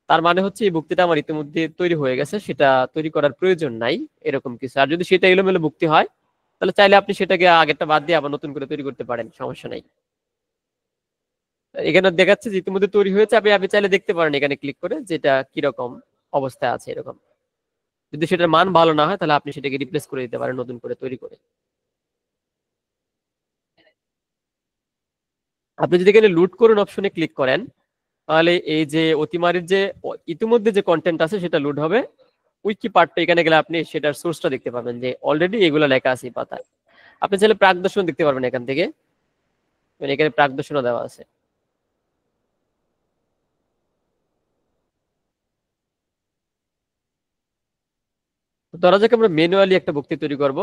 তার মানে হচ্ছে এই ভুক্তিটা আমার ইতিমধ্যে তৈরি হয়ে গেছে, সেটা তৈরি করার প্রয়োজন নাই, এরকম কিছু। আর যদি সেটা এলোমেলো ভুক্তি হয় তাহলে চাইলে আপনি সেটাকে আগেরটা বাদ দিয়ে আবার নতুন করে তৈরি করতে পারেন, সমস্যা নাই। এখানে দেখাচ্ছে যে ইতিমধ্যে তৈরি হয়েছে, আপনি আপনি চাইলে দেখতে পারেন এখানে ক্লিক করে যেটা কিরকম অবস্থায় আছে। এরকম যদি সেটার মান ভালো না হয় তাহলে আপনি সেটাকে রিপ্লেস করে দিতে পারেন নতুন করে তৈরি করে। আপনি যদি এখানে লুট করুন অপশনে ক্লিক করেন তাহলে এই যে অতিমারির যে ইতিমধ্যে যে কন্টেন্ট আছে সেটা লুট হবে। উইকি পার্টটা এখানে গেলে আপনি সেটার সোর্সটা দেখতে পাবেন যে অলরেডি এগুলো লেখা আছে এই পাতায়। আপনি চাইলে প্রাক দর্শন দেখতে পারবেন এখান থেকে, মানে এখানে প্রাক দর্শনও দেওয়া আছে। তো ধরা যাক আমরা ম্যানুয়ালি একটা বক্তৃতা তৈরি করবো,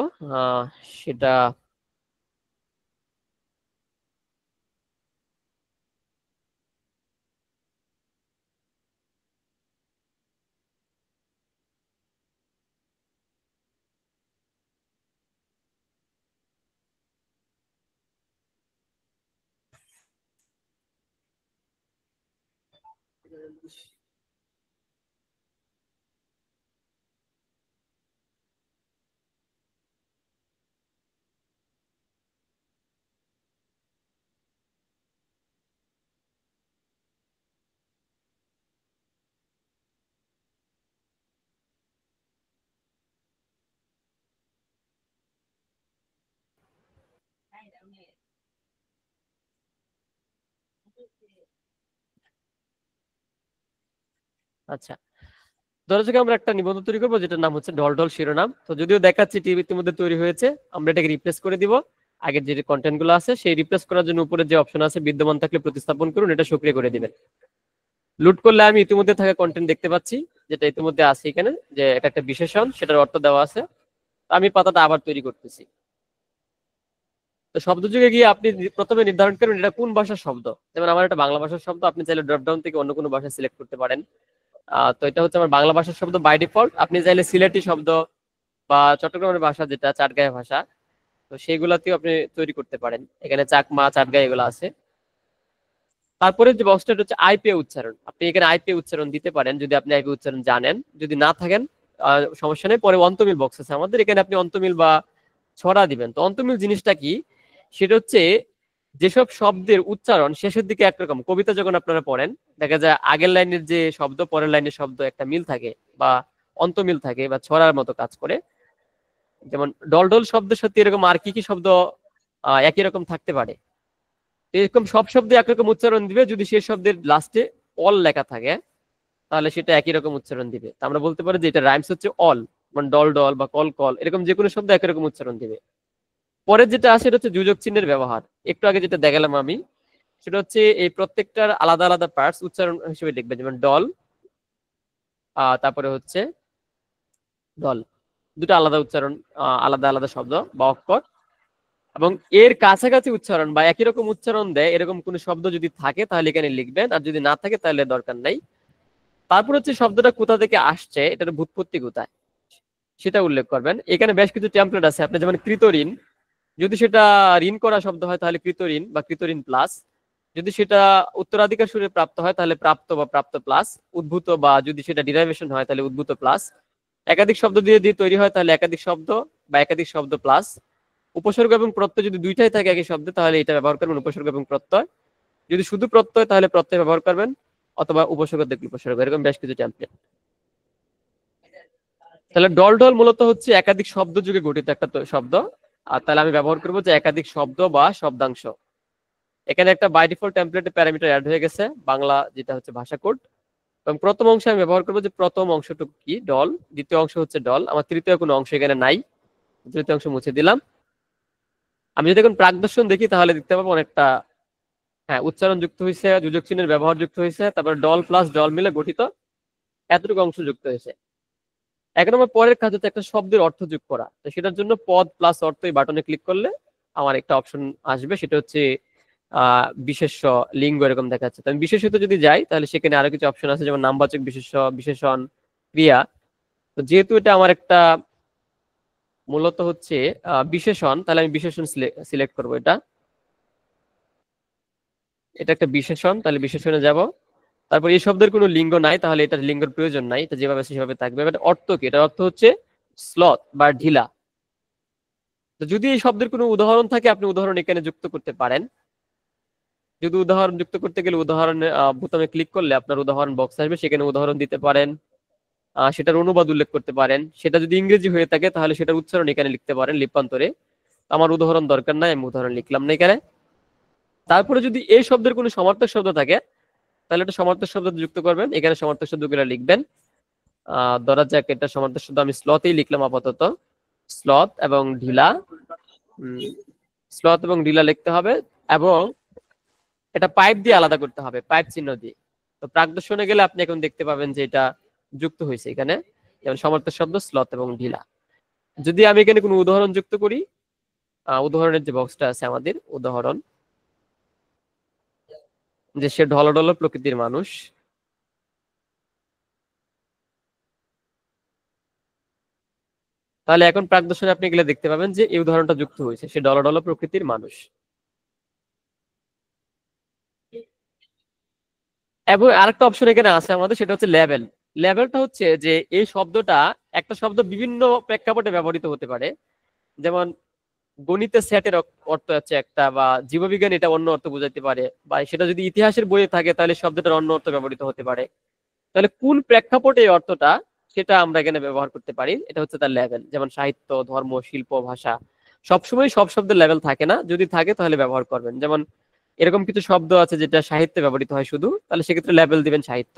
সেটা আচ্ছা। ধরা যাক আমরা একটা নিবন্ধ তৈরি করবো যেটার নাম হচ্ছে ঢল ঢল শিরোনাম। তো যদিও দেখাচ্ছি টিভি ইতিমধ্যে তৈরি হয়েছে, আমরা এটাকে রিপ্লেস করে দিব। আগের যে কন্টেন্ট গুলো আছে সেই রিপ্লেস করার জন্য উপরে যে অপশন আছে বিদ্যমান থাকলে প্রতিস্থাপন করুন, এটা সক্রিয় করে দিবেন। লুট করলে আমি ইতিমধ্যে থাকা কন্টেন্ট দেখতে পাচ্ছি যেটা ইতিমধ্যে আছে এখানে, যে এটা একটা বিশেষণ, সেটার অর্থ দেওয়া আছে। আমি পাতাটা আবার তৈরি করতেছি। তো শব্দ যুগে গিয়ে আপনি প্রথমে নির্ধারণ করবেন এটা কোন ভাষার শব্দ। যেমন আমার এটা বাংলা ভাষার শব্দ, আপনি চাইলে ড্রপডাউন থেকে অন্য কোনো ভাষা সিলেক্ট করতে পারেন। তো এটা হচ্ছে আমার বাংলা ভাষার শব্দ বাই ডিফল্ট। আপনি চাইলে সিলেটি শব্দ বা চট্টগ্রামের ভাষা যেটা চাটগাঁয় ভাষা, তো সেইগুলাতেও আপনি তৈরি করতে পারেন। এখানে চাকমা চাটগাঁয় এগুলো আছে। তারপরে যে বক্সটা হচ্ছে আইপি উচ্চারণ, আপনি এখানে আইপি উচ্চারণ দিতে পারেন যদি আপনি আইপি উচ্চারণ জানেন। যদি না থাকেন সমস্যা নেই, পরে অন্তমিল বক্স আছে আমাদের এখানে, আপনি অন্তমিল বা ছড়া দিবেন। তো অন্তমিল জিনিসটা কি, সেটা হচ্ছে যেসব শব্দের উচ্চারণ শেষের দিকে একরকম, কবিতা যখন আপনারা পড়েন দেখা যায় আগের লাইনের যে শব্দ পরের লাইনের শব্দ একটা মিল থাকে বা অন্তমিল থাকে বা ছড়ার মতো কাজ করে। যেমন ডল ডল শব্দের সাথে এরকম আর কি কি শব্দ একই রকম থাকতে পারে। এরকম সব শব্দে একরকম উচ্চারণ দিবে, যদি সেই শব্দের লাস্টে অল লেখা থাকে তাহলে সেটা একই রকম উচ্চারণ দিবে। তা আমরা বলতে পারি যে এটা রাইমস হচ্ছে অল, মানে ডল ডল বা কল কল, এরকম যে কোনো শব্দ একই রকম উচ্চারণ দিবে। পরের যেটা আছে এটা হচ্ছে যোজক চিহ্নের ব্যবহার। একটু আগে যেটা দেখালাম আমি, সেটা হচ্ছে এই প্রত্যেকটার আলাদা আলাদা পার্টস উচ্চারণ হিসেবে লিখবে। যেমন ডল, তারপরে হচ্ছে ডল, দুটো আলাদা উচ্চারণ, আলাদা আলাদা শব্দ বা অক্ষর। এবং এর কাছাকাছি উচ্চারণ বা একই রকম উচ্চারণ দেয় এরকম কোন শব্দ যদি থাকে তাহলে এখানে লিখবেন, আর যদি না থাকে তাহলে দরকার নাই। তারপর হচ্ছে শব্দটা কোথা থেকে আসছে, এটার ভুৎপত্তি কোথায় সেটা উল্লেখ করবেন। এখানে বেশ কিছু টেমপ্লেট আছে। আপনি যেমন কৃতঋণ, যদি সেটা ঋণ করা শব্দ হয় তাহলে কৃতঋণ বা কৃতঋণ প্লাস। যদি সেটা উত্তরাধিকার সূত্রে প্রাপ্ত হয় তাহলে প্রাপ্ত বা প্রাপ্ত প্লাস। উদ্ভূত বা যদি সেটা ডিরাইভেশন হয় তাহলে উদ্ভূত প্লাস। একাধিক শব্দ দিয়ে দিয়ে তৈরি হয় তাহলে একাধিক শব্দ বা একাধিক শব্দ প্লাস। উপসর্গ এবং প্রত্যয় যদি দুইটাই থাকে একই শব্দে তাহলে এটা ব্যবহার করবেন উপসর্গ এবং প্রত্যয়। যদি শুধু প্রত্যয় তাহলে প্রত্যয় ব্যবহার করবেন, অথবা উপসর্গ দেখলে উপসর্গ। এরকম বেশ কিছু টেমপ্লেট। তাহলে ডল ডল মূলত হচ্ছে একাধিক শব্দ যুগে গঠিত একটা শব্দ। আর তাহলে আমি ব্যবহার করবো যে একাধিক শব্দ বা শব্দাংশ। এখানে একটা বাই ডিফল্ট টেমপ্লেটে প্যারামিটার অ্যাড হয়ে গেছে, বাংলা যেটা হচ্ছে ভাষা কোড। এবং প্রথম অংশে আমি ব্যবহার করবো যে প্রথম অংশটুকু কি ডল, দ্বিতীয় অংশ হচ্ছে ডল। আমার তৃতীয় কোনো অংশ এখানে নাই, তৃতীয় অংশ মুছে দিলাম। আমি যদি এখন প্রাকদর্শন দেখি তাহলে দেখতে পাবো অনেকটা, হ্যাঁ, উচ্চারণ যুক্ত হয়েছে, যোজক চিহ্নের ব্যবহার যুক্ত হয়েছে, তারপর ডল প্লাস ডল মিলে গঠিত এতটুকু অংশ যুক্ত হয়েছে। এক নম্বর পরের কাজ হচ্ছে একটা শব্দের অর্থ যোগ করা। তো সেটার জন্য পদ প্লাস অর্থ এই বাটনে ক্লিক করলে আমার একটা অপশন আসবে, সেটা হচ্ছে বিশেষ্য লিঙ্গ এরকম দেখাচ্ছে। তো আমি বিশেষিত যদি যাই তাহলে সেখানে আরো কিছু অপশন আছে, যেমন নামবাচক বিশেষ্য, বিশেষণ, ক্রিয়া। তো যেহেতু এটা আমার একটা মূলত হচ্ছে বিশেষণ, তাহলে আমি বিশেষণ সিলেক্ট করবো। এটা এটা একটা বিশেষণ, তাহলে বিশেষণে যাব। তারপর এই শব্দের কোনো লিঙ্গ নাই তাহলে এটা লিঙ্গের প্রয়োজন নাই, এটা যেভাবে সেভাবে থাকবে। এবার অর্থ কি, এটার অর্থ হচ্ছে স্লথ বা ঢিলা। তো যদি এই শব্দের কোনো উদাহরণ থাকে আপনি উদাহরণ এখানে যুক্ত করতে পারেন। যদি উদাহরণ যুক্ত করতে গেলে উদাহরণে বোতামে ক্লিক করলে আপনার উদাহরণ বক্স আসবে, সেখানে উদাহরণ দিতে পারেন, সেটার অনুবাদ উল্লেখ করতে পারেন। সেটা যদি ইংরেজি হয়ে থাকে তাহলে সেটার উচ্চারণ এখানে লিখতে পারেন লিপান্তরে। আমার উদাহরণ দরকার নাই, আমি উদাহরণ লিখলাম না এখানে। তারপরে যদি এই শব্দের কোনো সমার্থক শব্দ থাকে তাহলে এটা সমার্থক শব্দ যুক্ত করবেন, এখানে সমার্থক শব্দগুলো লিখবেন। ধরা যাক এটা সমার্থক শব্দ আমি স্লথই লিখলাম আপাতত, স্লথ এবং ঢিলা। স্লথ এবং ঢিলা লিখতে হবে, এবং এটা পাইপ দিয়ে আলাদা করতে হবে, পাইপ চিহ্ন দিয়ে। তো প্রাকদর্শনে গেলে আপনি এখন দেখতে পাবেন যে এটা যুক্ত হয়েছে এখানে, যেমন সমার্থক শব্দ স্লথ এবং ঢিলা। যদি আমি এখানে কোনো উদাহরণ যুক্ত করি, উদাহরণের যে বক্সটা আছে আমাদের, উদাহরণ যে সে ঢলঢল প্রকৃতির মানুষ, তাহলে এখন প্রাকদর্শনে আপনি গেলে দেখতে পাবেন যে এই উদাহরণটা যুক্ত হয়েছে, সে ঢলঢল প্রকৃতির মানুষ। এবং আরেকটা অপশন এখানে আছে আমাদের, সেটা হচ্ছে লেভেল। লেভেলটা হচ্ছে যে এই শব্দটা, একটা শব্দ বিভিন্ন প্রেক্ষাপটে ব্যবহৃত হতে পারে। যেমন গণিতের সেটের অর্থ হচ্ছে একটা, বা জীববিজ্ঞান এটা অন্য অর্থ বোঝাতে পারে, বা সেটা যদি ইতিহাসের বইয়ে থাকে তাহলে শব্দটার অন্য অর্থ ব্যবহৃত হতে পারে। তাহলে কোন প্রেক্ষাপটে এই অর্থটা, সেটা আমরা এখানে ব্যবহার করতে পারি, এটা হচ্ছে তার লেভেল। যেমন সাহিত্য, ধর্ম, শিল্প, ভাষা, সবসময় সব শব্দের লেভেল থাকে না, যদি থাকে তাহলে ব্যবহার করবেন। যেমন এরকম কিছু শব্দ আছে যেটা সাহিত্যে ব্যবহৃত হয় শুধু, তাহলে সেক্ষেত্রে লেভেল দিবেন সাহিত্য।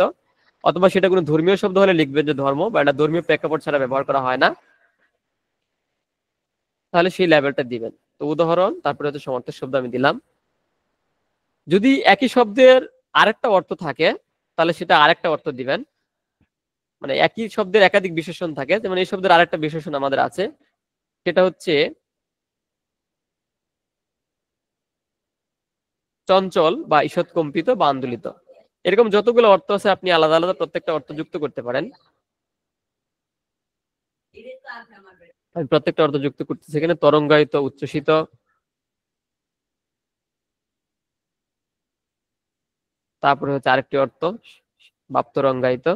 অথবা সেটা কোনো ধর্মীয় শব্দ হলে লিখবেন যে ধর্ম, বা এটা ধর্মীয় প্রেক্ষাপট ছাড়া ব্যবহার করা হয় না, তাহলে সেই লেভেলটা দিবেন। তো উদাহরণ, তারপরে হচ্ছে সমার্থক শব্দ আমি দিলাম। যদি একই শব্দের আরেকটা অর্থ থাকে তাহলে সেটা আরেকটা অর্থ দিবেন। মানে একই শব্দের একাধিক বিশেষণ থাকে, যেমন এই শব্দের আরেকটা বিশেষণ আমাদের আছে, সেটা হচ্ছে চঞ্চল বা ঈষৎ কম্পিত বা আন্দোলিত। এরকম যতগুলো অর্থ আছে আপনি আলাদা আলাদা প্রত্যেকটা অর্থ যুক্ত করতে পারেন। আমি প্রত্যেকটা অর্থ যুক্ত করতেছি এখানে। তরঙ্গায়িত, উচ্ছ্বসিত, তারপরে হচ্ছে আরেকটি অর্থ বাপ্তরঙ্গায়িত,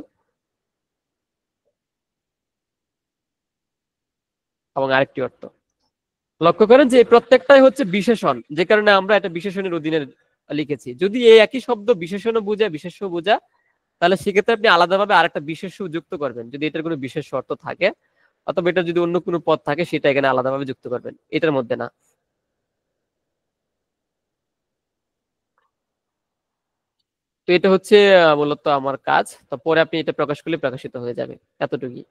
এবং আরেকটি অর্থ। লক্ষ্য করেন যে এই প্রত্যেকটাই হচ্ছে বিশেষণ, যে কারণে আমরা এটা বিশেষণের অধীনে লিখেছি। যদি এই একই শব্দ বিশেষণও বোঝায়, বিশেষ্য বোঝা, তাহলে সেক্ষেত্রে আপনি আলাদাভাবে আরেকটা বিশেষ্য যুক্ত করবেন যদি এটার কোনো বিশেষ অর্থ থাকে, অথবা এটা যদি অন্য কোনো পদ থাকে সেটা এখানে আলাদাভাবে যুক্ত করবেন, এটার মধ্যে না। তো এটা হচ্ছে মূলত আমার কাজ। তো পরে আপনি এটা প্রকাশ করলে প্রকাশিত হয়ে যাবে, এতটুকুই।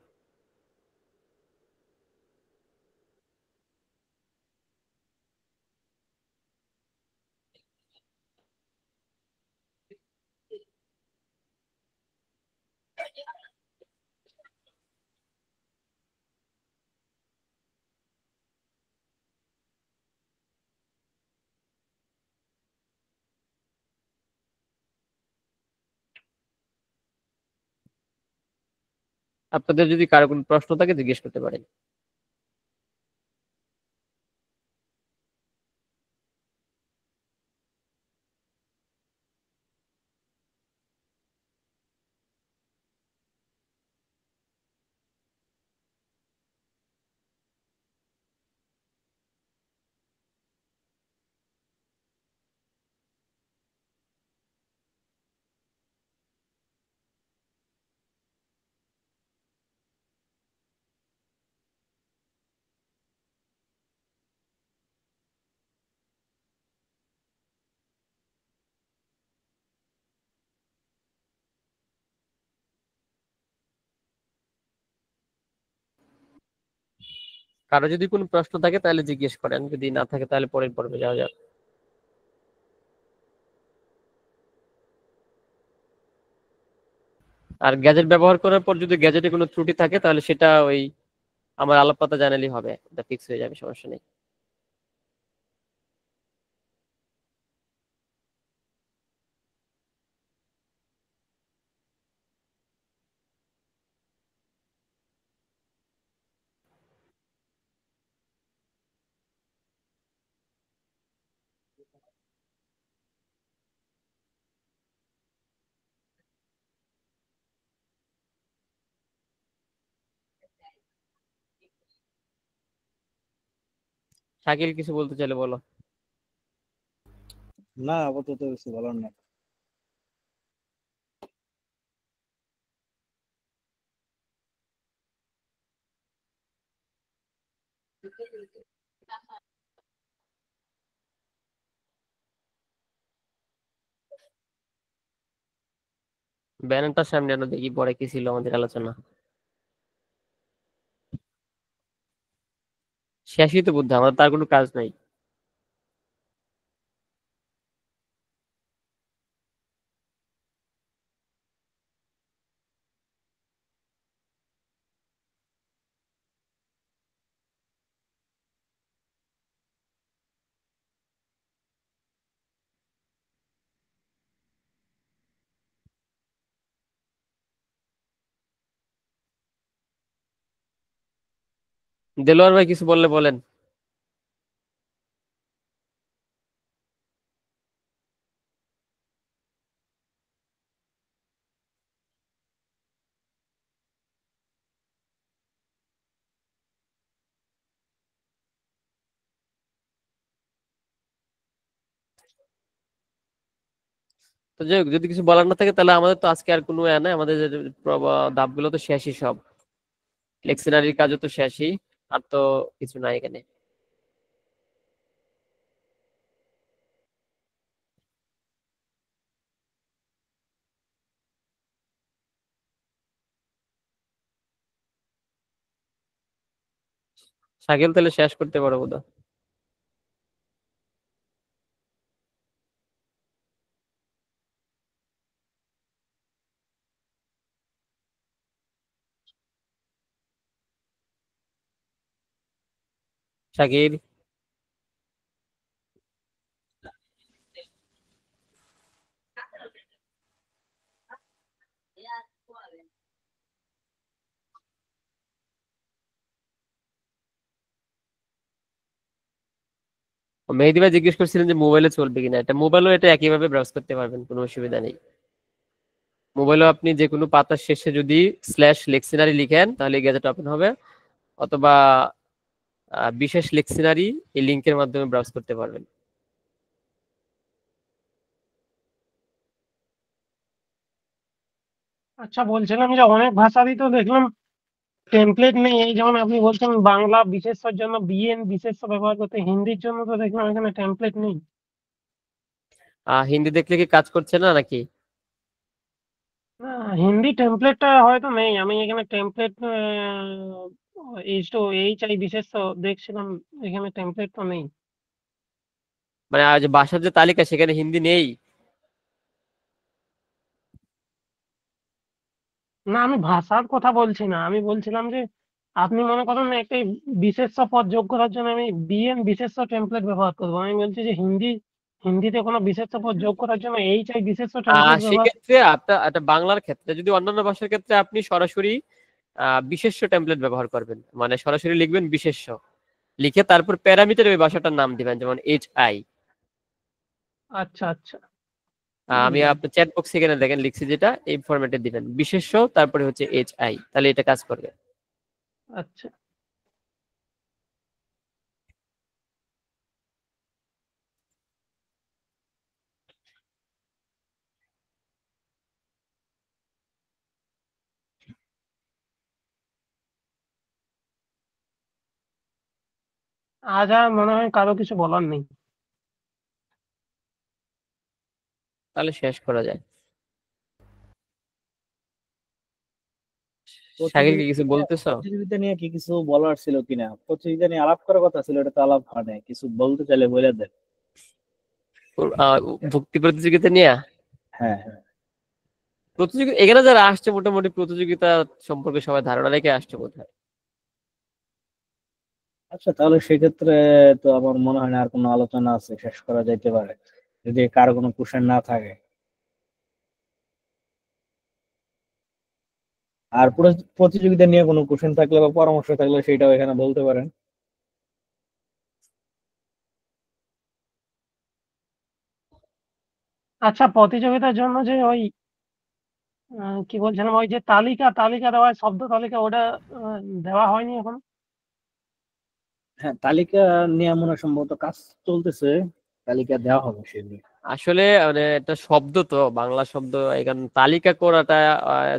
আপনাদের যদি কারো কোনো প্রশ্ন থাকে জিজ্ঞেস করতে পারেন। কারো যদি কোনো প্রশ্ন থাকে তাহলে জিজ্ঞেস করেন, যদি না থাকে তাহলে পরের পর্বে যাওয়া যাক। আর গ্যাজেট ব্যবহার করার পর যদি গ্যাজেটে কোনো ত্রুটি থাকে তাহলে সেটা ওই আমার আলাপ পাতা জানালেই হবে, এটা ফিক্স হয়ে যাবে, সমস্যা নেই। শাকিল কিছু বলতে চাইলে বলো। না, আপাতত কিছু বলার নেই। ব্যানারটা সামনে আনো দেখি পরে কি ছিল আমাদের আলোচনা। শেষই তো বুদ্ধ, আমাদের তার কোনো কাজ নাই। দেলোয়ার ভাই কিছু বললে বলেন। তো যাই হোক, যদি কিছু বলার না থাকে তাহলে আমাদের তো আজকে আর কোনো নাই, আমাদের ধাপগুলো তো শেষই সব, লেকশনারির কাজও তো শেষই, আর তো কিছু নাই এখানে। শাকিল তাহলে শেষ করতে পারো বোধহয়। শাকিল, মেহেদি ভাই জিজ্ঞেস করছিলেন যে মোবাইলে চলবে কিনা, এটা মোবাইলও এটা একইভাবে ব্রাউজ করতে পারবেন, কোনো অসুবিধা নেই। মোবাইলও আপনি যে কোনো পাতার শেষে যদি স্ল্যাশ লেক্সিনারি লিখেন তাহলে গ্যাজেট ওপেন হবে, অথবা বিশেষ লেক্সিনারি এই লিংকের মাধ্যমে ব্রাউজ করতে পারবেন। আচ্ছা, বলছিলাম যে অনেক ভাষারই তো দেখলাম টেমপ্লেট নেই। এই যেমন আপনি বলছেন বাংলা বিশেষ্যর জন্য বিএন বিশেষ্য ব্যবহার করতে, হিন্দির জন্য তো দেখলাম এখানে টেমপ্লেট নেই। হিন্দি দেখলে কি কাজ করছে না নাকি? না, হিন্দি টেমপ্লেটটা হয়তো নেই। আমি এখানে টেমপ্লেট এইচ আই বিশেষ্য দেখছিলাম, এখানে টেমপ্লেট তো নেই। মানে আজ ভাষার যে তালিকা সেখানে হিন্দি নেই? না, আমি ভাষার কথা বলছি না, আমি বলছিলাম যে আপনি মনে করেন একটা বিশেষ্য পদ যোগ করার জন্য আমি বিএন বিশেষ্য টেমপ্লেট ব্যবহার করবো, আমি বলছি যে হিন্দিতে কোনো বিশেষ্য পদ যোগ করার জন্য এইচ আই বিশেষ্য টেমপ্লেট ব্যবহার। সেক্ষেত্রে আপনার একটা বাংলার ক্ষেত্রে, যদি অন্যান্য ভাষার ক্ষেত্রে আপনি সরাসরি বিশেষ্য টেমপ্লেট ব্যবহার করবেন, মানে সরাসরি লিখবেন বিশেষ্য, লিখে তারপর প্যারামিটার ওই ভাষাটার নাম দিবেন, যেমন HI। আচ্ছা আচ্ছা, আমি বুঝলাম। আপনার চ্যাট বক্স এখানে দেখেন লিখছি, যেটা এই ফরম্যাটে দিবেন বিশেষ্য তারপরে হচ্ছে HI, তাহলে এটা কাজ করবে। আচ্ছা, আজ আর মনে হয় কারো কিছু বলার নেই। তাহলে শেষ করা যায়। শাকিল কি প্রতিযোগিতা কিছু নিয়ে বলতেছো? প্রতিযোগিতা নিয়ে কি কিছু বলার ছিল কিনা? প্রতিযোগিতা নিয়ে আলাপ করার কথা ছিল, এটা তো আলাপ হয় নাই। কিছু বলতে চাইলে বলে দেন। আহ, ভক্তি প্রতিযোগিতা নিয়ে? হ্যাঁ, হ্যাঁ। প্রতিযোগিতা এখানে যারা আসছে মোটামুটি প্রতিযোগিতা সম্পর্কে সবাই ধারণা রেখে আসছে বোধহয়। আচ্ছা, তাহলে সেক্ষেত্রে তো আমার মনে হয় না আর কোনো আলোচনা আছে, শেষ করা যাইতে পারে যদি কারো কোনো কোশ্চেন না থাকে। আর পুরো প্রতিযোগিতা নিয়ে কোনো কোশ্চেন থাকলে বা পরামর্শ থাকলে সেটাও এখানে বলতে পারেন। আচ্ছা, প্রতিযোগিতার জন্য যে ওই কি বলছিলাম, ওই যে তালিকা তালিকা দেওয়া হয়, শব্দ তালিকা, ওটা দেওয়া হয়নি এখন। হ্যাঁ, তালিকা নিয়ে মনে হয় সম্ভবত কাজ চলতেছে। তালিকা দেওয়া হবে সেগুলো। আসলে মানে একটা শব্দ তো, বাংলা শব্দ, এখানে তালিকা করাটা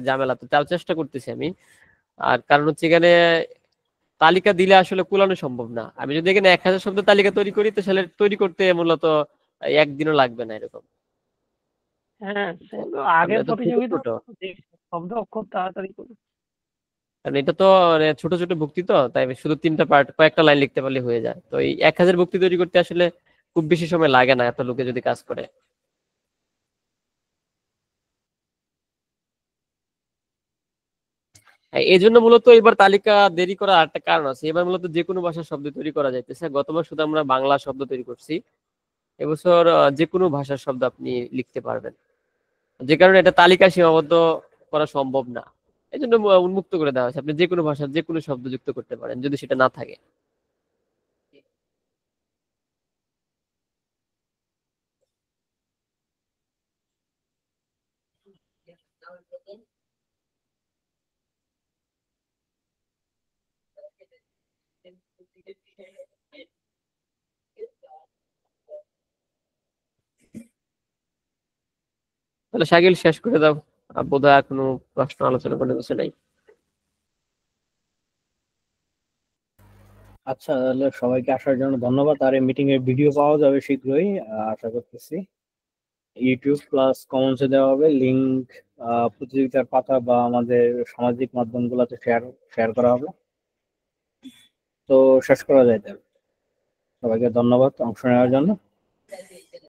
ঝামেলা, তো তার চেষ্টা করতেছি আমি। আর কারণ হচ্ছে এখানে তালিকা দিলে আসলে কুলানো সম্ভব না। আমি যদি এখানে 1000 শব্দ তালিকা তৈরি করি, তাহলে তৈরি করতে মূলত একদিনও লাগবে না এরকম। হ্যাঁ, সেগুলো কারণ আগের এত ছোট প্রতিযোগিতা ছোট, শব্দ খুব তাড়াতাড়ি করে। কারণ এটা তো মানে ছোট ছোট ভুক্তি তো, তাই শুধু 3টা পার্ট কয়েকটা লাইন লিখতে পারলে হয়ে যায়। তো এই 1000 ভুক্তি তৈরি করতে আসলে খুব বেশি সময় লাগে না, এত লোকে যদি কাজ করে। এই জন্য মূলত এবার তালিকা দেরি করার একটা কারণ আছে। এবার মূলত যে কোনো ভাষার শব্দ তৈরি করা যাইতেছে। গতবার শুধু আমরা বাংলা শব্দ তৈরি করছি, এবছর যে কোনো ভাষার শব্দ আপনি লিখতে পারবেন, যে কারণে এটা তালিকা সীমাবদ্ধ করা সম্ভব না। এই জন্য উন্মুক্ত করে দেওয়া হয়েছে, আপনি যে কোনো ভাষার যে কোনো শব্দ যুক্ত করতে পারেন যদি সেটা না থাকে। তাহলে শাকিল শেষ করে দাও, বোধহয় আর কোনো প্রশ্ন আলোচনা করার কিছু নাই। আচ্ছা, তাহলে সবাইকে আসার জন্য ধন্যবাদ। আর এই মিটিং এর ভিডিও পাওয়া যাবে শীঘ্রই, আশা করতেছি। ইউটিউব প্লাস কমন্সে দেওয়া হবে লিংক, প্রতিযোগিতার পাতা বা আমাদের সামাজিক মাধ্যমগুলোতে শেয়ার করা হবে। তো শেষ করা যায় তাহলে। সবাইকে ধন্যবাদ অংশ নেওয়ার জন্য।